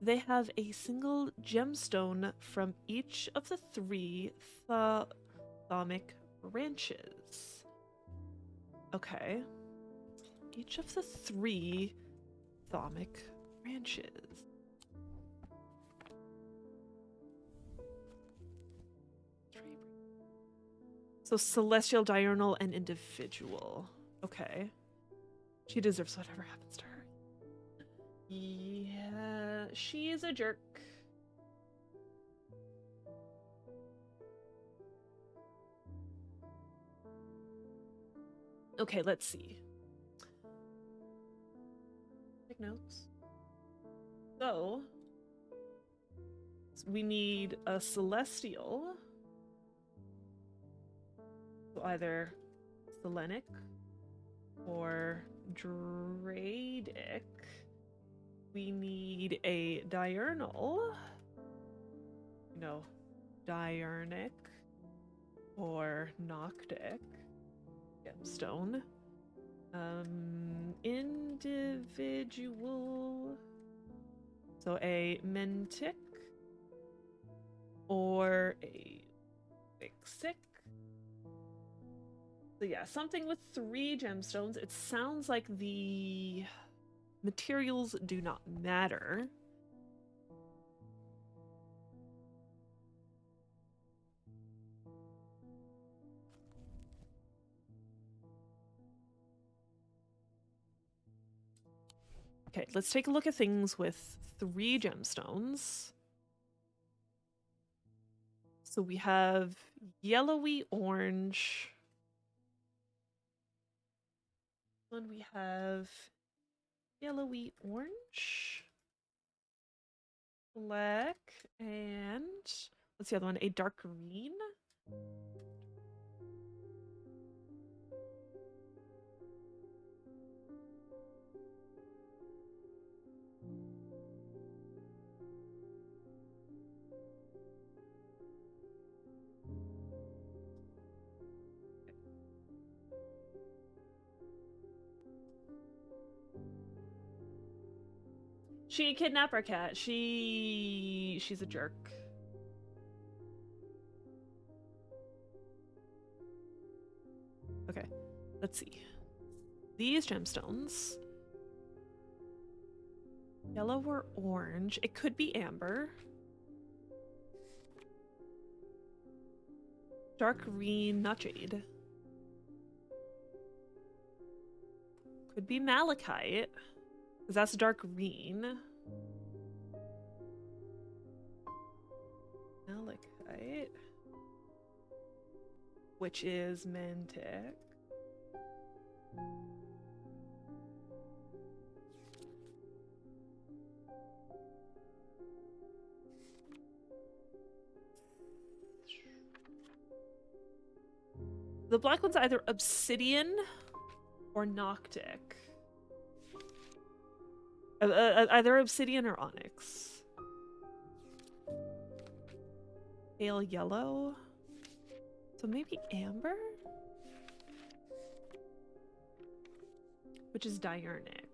They have a single gemstone from each of the three thaumic branches. Okay. Each of the three thaumic branches. So celestial, diurnal, and individual. Okay. She deserves whatever happens to her. Yeah, she is a jerk. Okay, let's see. Take notes. So, we need a celestial. So either Selenic or Dradic. We need a diurnal. No, diurnic or noctic gemstone. Individual. So a mentic or a fixic. So yeah, something with 3 gemstones. It sounds like the materials do not matter. Okay, let's take a look at things with 3 gemstones. So we have yellowy orange. Then we have yellowy orange. black, and what's the other one? A dark green? She kidnapped our cat. She's a jerk. Okay, let's see. These gemstones. Yellow or orange. It could be amber. Dark green, not jade. Could be malachite. Because that's dark green. Malachite. Which is mantic. The black one's either obsidian or noctic. Either obsidian or onyx. Pale yellow. So maybe amber? Which is diurnic.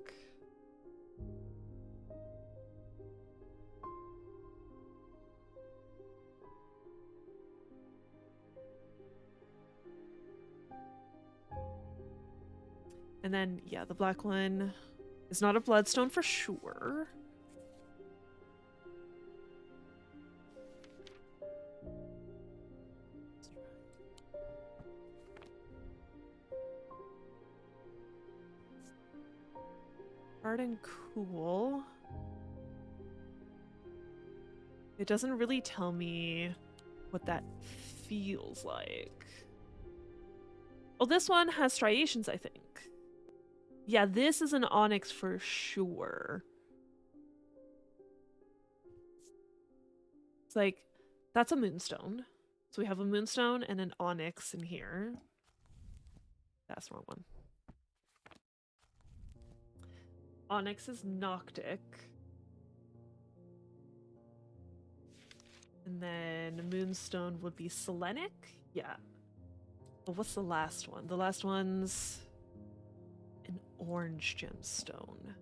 And then, yeah, the black one is not a bloodstone for sure. Hard and cool. It doesn't really tell me what that feels like. Oh, this one has striations, I think. Yeah, this is an onyx for sure. It's like, that's a moonstone. So we have a moonstone and an onyx in here. That's the wrong one. Onyx is noctic. And then moonstone would be selenic? Yeah. But what's the last one? The last one's an orange gemstone.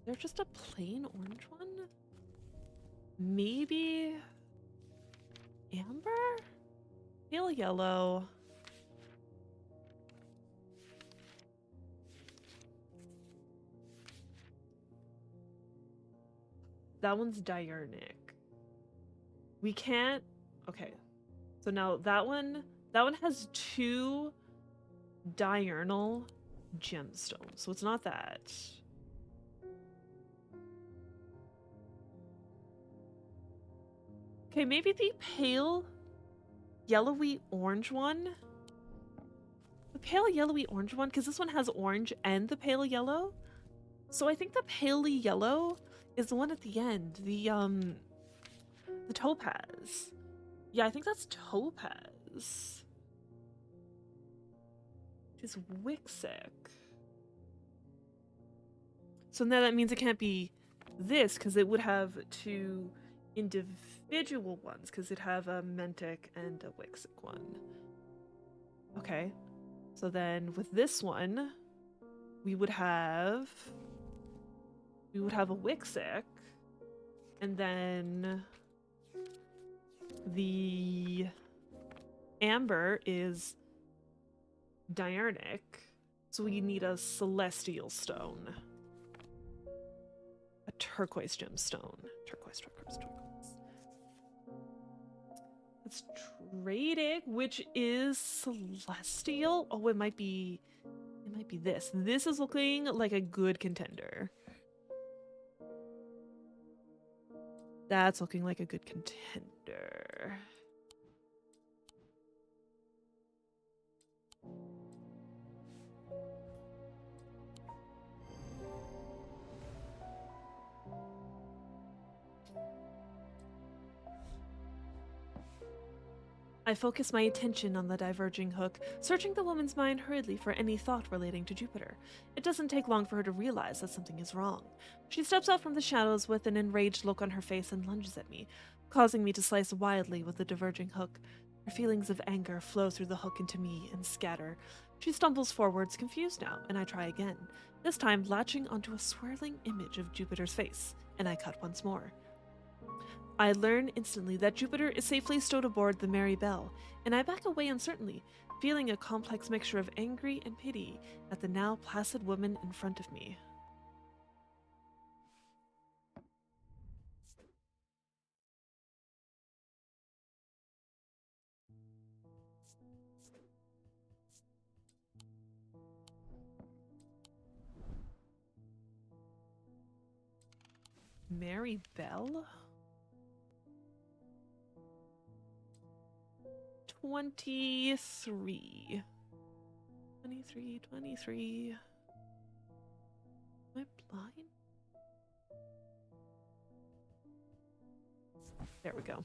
They're just a plain orange one? Maybe amber? Pale yellow. That one's diurnic. We can't... Okay. So now that one has 2 diurnal gemstones. So it's not that. Okay, maybe the pale yellowy orange one. The pale yellowy orange one, because this one has orange and the pale yellow. So I think the paley yellow is the one at the end. The topaz. Yeah, I think that's topaz. It's Wixic. So now that means it can't be this, because it would have 2 individual ones, because it'd have a Mentic and a Wixic one. Okay. So then with this one, we would have a Wixic, and then the amber is diurnic, so we need a celestial stone. A turquoise gemstone. Turquoise. It's trading, which is celestial. Oh, it might be this. This is looking like a good contender. That's looking like a good contender. I focus my attention on the diverging hook, searching the woman's mind hurriedly for any thought relating to Jupiter. It doesn't take long for her to realize that something is wrong. She steps out from the shadows with an enraged look on her face and lunges at me, causing me to slice wildly with the diverging hook. Her feelings of anger flow through the hook into me and scatter. She stumbles forwards, confused now, and I try again, this time latching onto a swirling image of Jupiter's face, and I cut once more. I learn instantly that Jupiter is safely stowed aboard the Mary Bell, and I back away uncertainly, feeling a complex mixture of angry and pity at the now placid woman in front of me. Mary Bell? 23. 23. Am I blind? There we go.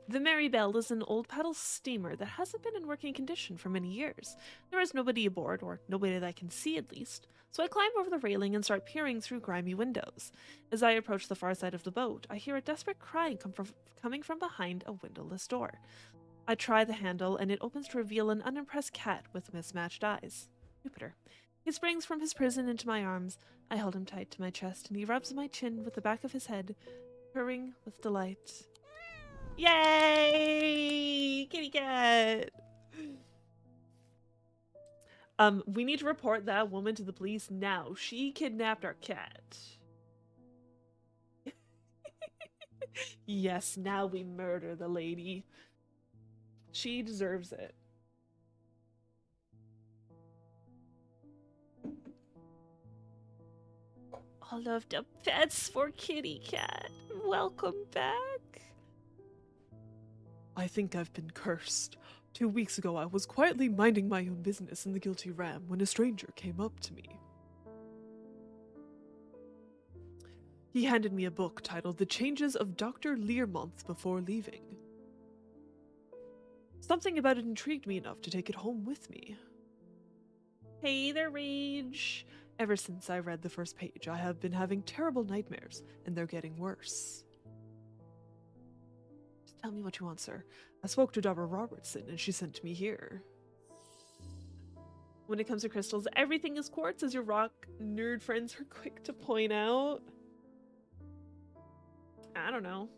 The Mary Bell is an old paddle steamer that hasn't been in working condition for many years. There is nobody aboard, or nobody that I can see at least, so I climb over the railing and start peering through grimy windows. As I approach the far side of the boat, I hear a desperate cry coming from behind a windowless door. I try the handle, and it opens to reveal an unimpressed cat with mismatched eyes. Jupiter. He springs from his prison into my arms. I hold him tight to my chest, and he rubs my chin with the back of his head, purring with delight. Yay! Kitty cat! We need to report that woman to the police now. She kidnapped our cat. Yes, now we murder the lady. She deserves it. All of the pets for kitty cat. Welcome back. I think I've been cursed. 2 weeks ago, I was quietly minding my own business in the Guilty Ram when a stranger came up to me. He handed me a book titled The Changes of Dr. Learmonth before leaving. Something about it intrigued me enough to take it home with me. Hey there, Rage. Ever since I read the first page, I have been having terrible nightmares, and they're getting worse. Just tell me what you want, sir. I spoke to Dr. Robertson, and she sent me here. When it comes to crystals, everything is quartz, as your rock nerd friends are quick to point out. I don't know.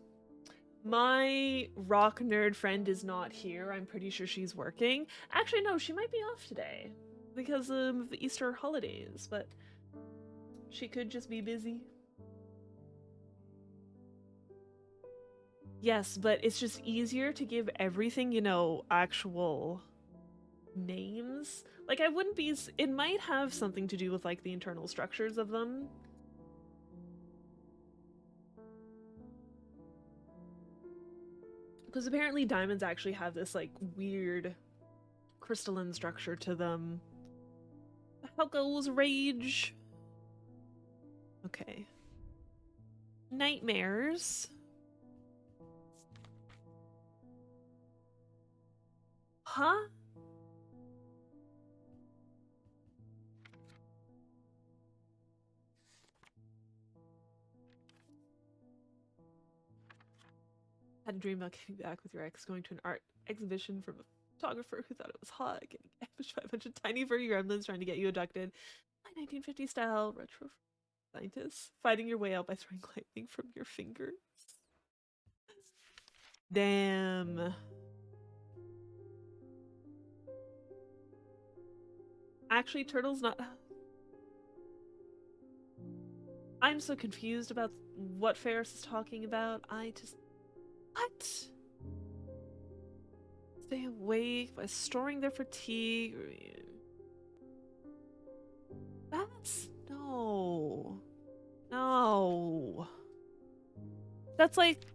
My rock nerd friend is not here. I'm pretty sure she's working. Actually, no, she might be off today because of the Easter holidays, but she could just be busy. Yes, but it's just easier to give everything, you know, actual names. Like, I wouldn't be... It might have something to do with, like, the internal structures of them. Because apparently diamonds actually have this, like, weird crystalline structure to them. How goes Rage? Okay. Nightmares. Huh? Had a dream about getting back with your ex, going to an art exhibition from a photographer who thought it was hot, getting ambushed by a bunch of tiny furry gremlins trying to get you abducted by 1950s style retro scientists, fighting your way out by throwing lightning from your fingers. Damn. Actually, Turtle's not... I'm so confused about what Ferris is talking about. I just... What? Stay awake by storing their fatigue. That's... No. No. That's like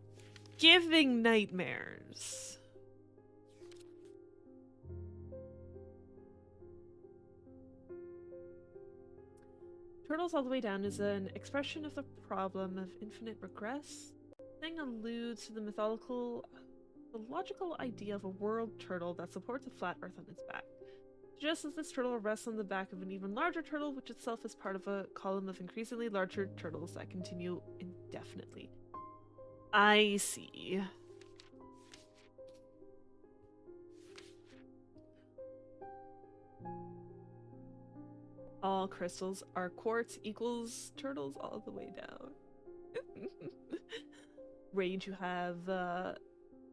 giving nightmares. Turtles All the Way Down is an expression of the problem of infinite regress. The thing alludes to the mythological The logical idea of a world turtle that supports a flat earth on its back. Just as this turtle rests on the back of an even larger turtle, which itself is part of a column of increasingly larger turtles that continue indefinitely. I see. All crystals are quartz equals turtles all the way down. Rage, you have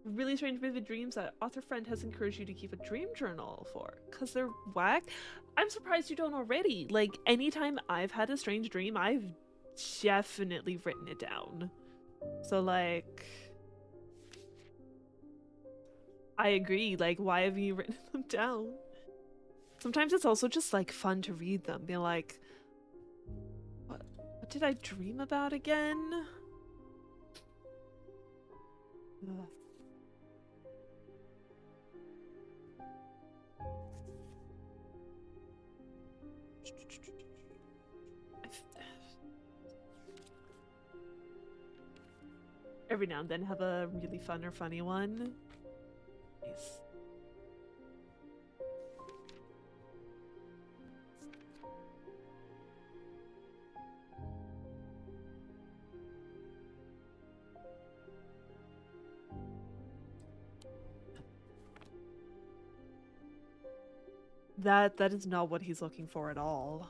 really strange vivid dreams that author friend has encouraged you to keep a dream journal for, because they're whack. I'm surprised you don't already. Like, anytime I've had a strange dream, I've definitely written it down. So, like, I agree. Like, why have you written them down? Sometimes it's also just, like, fun to read them. Be like, what did I dream about again? Ugh. Every now and then have a really fun or funny one. Nice. That is not what he's looking for at all.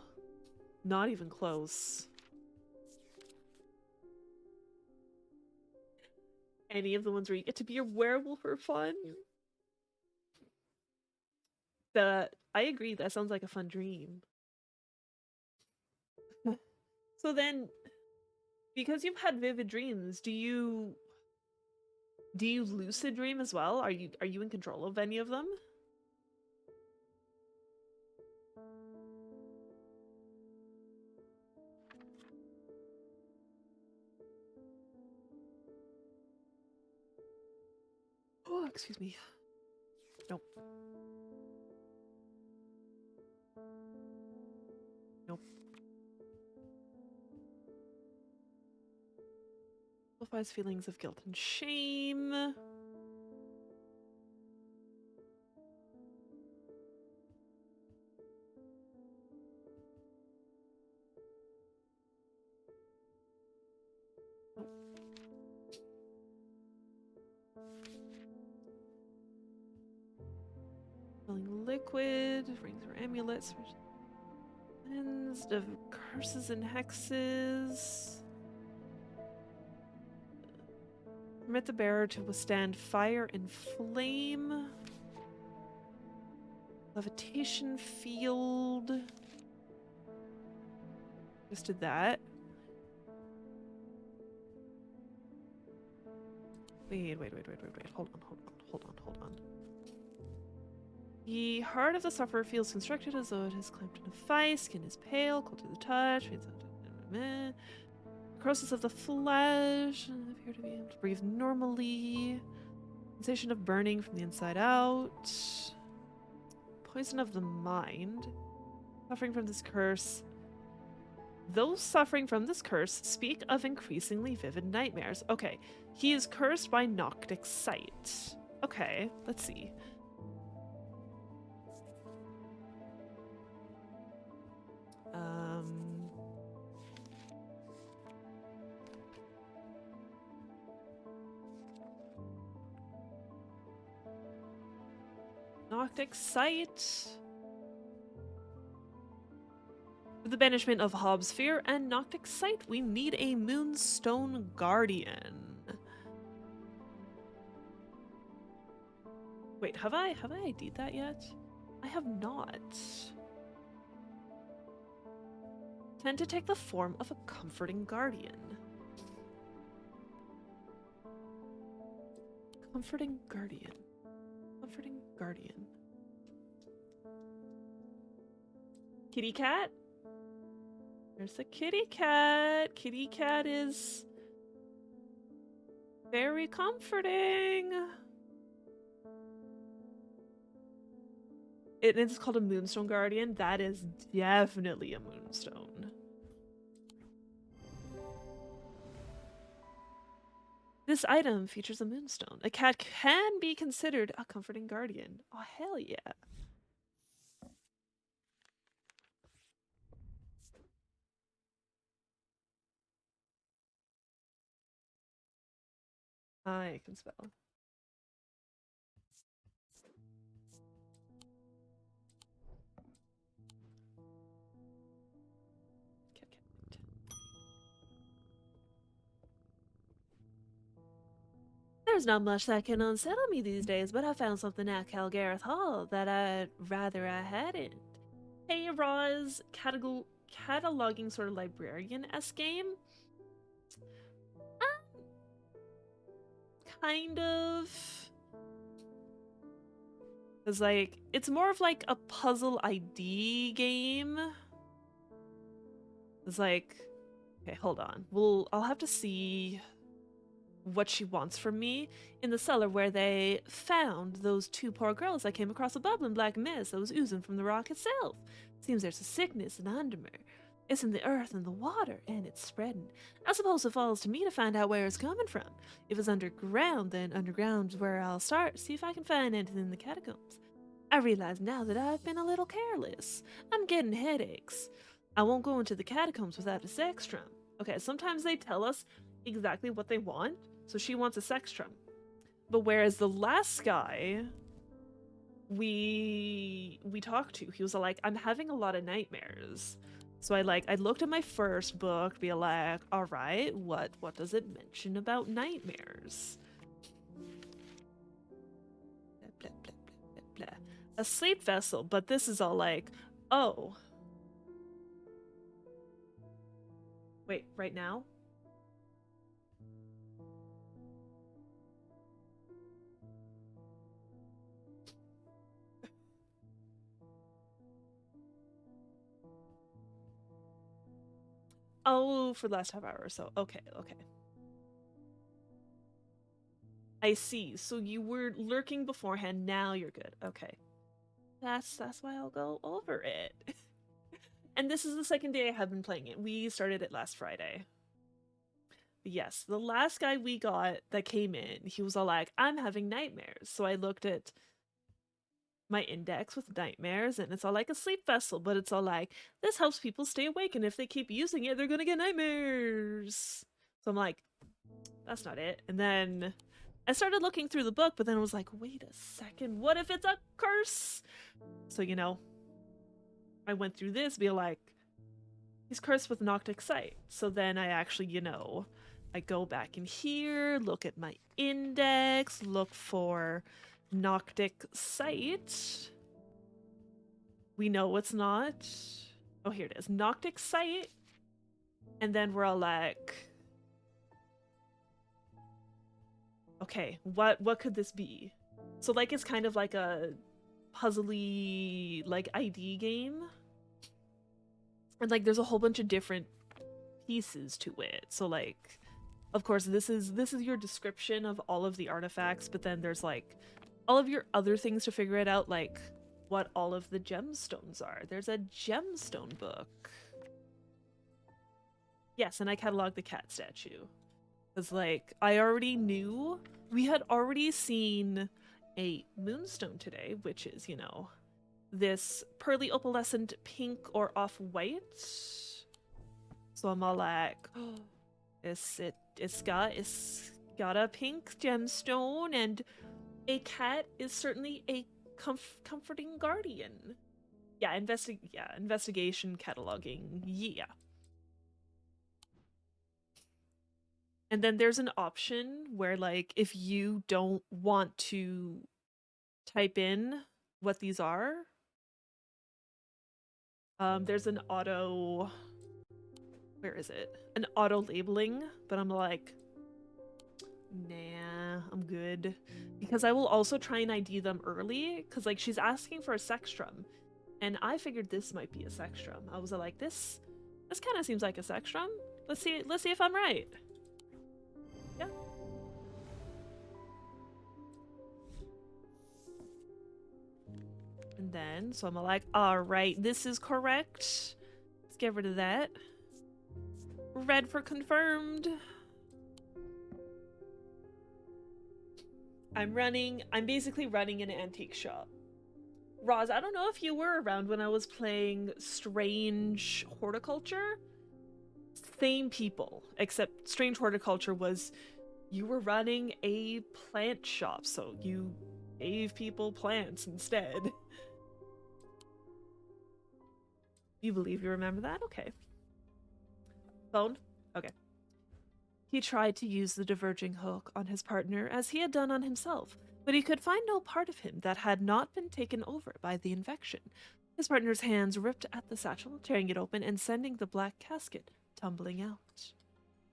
Not even close. Any of the ones where you get to be a werewolf for fun? I agree, that sounds like a fun dream. So then, because you've had vivid dreams, do you lucid dream as well? Are you in control of any of them? Oh, excuse me. Nope. Nope. Amplifies feelings of guilt and shame. Filling liquid, rings or amulets, cleansed of curses and hexes. Permit the bearer to withstand fire and flame. Levitation field. Just did that. Wait. Hold on. The heart of the sufferer feels constricted as though it has clamped in a vice. Skin is pale, cold to the touch. Necrosis of the flesh. Appear to be able to breathe normally. Sensation of burning from the inside out. Poison of the mind. Suffering from this curse. Those suffering from this curse speak of increasingly vivid nightmares. Okay, he is cursed by Noctic Sight. Okay, let's see. Noctic Sight. With the banishment of Hobbs' fear and Noctic Sight, we need a Moonstone Guardian. Wait, have I ID'd that yet? I have not. Tend to take the form of a comforting guardian. Comforting guardian. Comforting guardian. Kitty cat? There's the kitty cat. Kitty cat is very comforting. It's called a Moonstone Guardian. That is definitely a Moonstone. This item features a moonstone. A cat can be considered a comforting guardian. Oh, hell yeah. I can spell. Cat, cat. There's not much that can unsettle me these days, but I found something at Calgareth Hall that I'd rather I hadn't. Hey, Roz, cataloging sort of librarian-esque game. Kind of. Because, like, it's more of like a puzzle ID game. It's like, okay, hold on. I'll have to see what she wants from me in the cellar where they found those two poor girls. I came across a bubbling black mist that was oozing from the rock itself. Seems there's a sickness in Undermere. It's in the earth and the water, and it's spreading. I suppose it falls to me to find out where it's coming from. If it's underground, then underground's where I'll start, see if I can find anything in the catacombs. I realize now that I've been a little careless. I'm getting headaches. I won't go into the catacombs without a sex drum. Okay, sometimes they tell us exactly what they want, so she wants a sex drum. But whereas the last guy we talked to, he was like, I'm having a lot of nightmares. So I looked at my first book to be like, all right, what does it mention about nightmares? Blah, blah, blah, blah, blah, blah. A sleep vessel, but this is all like, oh. Wait, right now? Oh, for the last half hour or so. Okay, okay. I see. So you were lurking beforehand, now you're good. Okay. That's why I'll go over it. And this is the second day I have been playing it. We started it last Friday. But yes, the last guy we got that came in, he was all like, I'm having nightmares. So I looked at my index with nightmares, and it's all like a sleep vessel, but it's all like, this helps people stay awake, and if they keep using it, they're gonna get nightmares. So I'm like, that's not it. And then I started looking through the book, but then I was like, wait a second, what if it's a curse? So, you know, I went through this, be like, he's cursed with Noctic Sight. So then I actually, you know, I go back in here, look at my index, look for Noctic Sight. We know it's not. Oh, here it is. Noctic Sight. And then we're all like, okay, what could this be? So like it's kind of like a puzzly like ID game. And like there's a whole bunch of different pieces to it. So like of course this is your description of all of the artifacts, but then there's like all of your other things to figure it out, like what all of the gemstones are. There's a gemstone book. Yes, and I cataloged the cat statue. Because, like, I already knew we had already seen a moonstone today, which is, you know, this pearly opalescent pink or off-white. So I'm all like, oh, it's got a pink gemstone, and a cat is certainly a comforting guardian. Yeah, investigation, cataloging, yeah. And then there's an option where, like, if you don't want to type in what these are, there's an auto, where is it? An auto labeling, but I'm like, nah, I'm good. Because I will also try and ID them early, because, like, she's asking for a sex drum. And I figured this might be a sex drum. I was like, this kind of seems like a sex drum. Let's see if I'm right. Yeah. And then, so I'm like, all right, this is correct. Let's get rid of that. Red for confirmed. I'm basically running an antique shop. Roz, I don't know if you were around when I was playing Strange Horticulture. Same people, except Strange Horticulture was you were running a plant shop, so you gave people plants instead. You believe you remember that? Okay. Phone? Okay. He tried to use the diverging hook on his partner as he had done on himself, but he could find no part of him that had not been taken over by the infection. His partner's hands ripped at the satchel, tearing it open and sending the black casket tumbling out.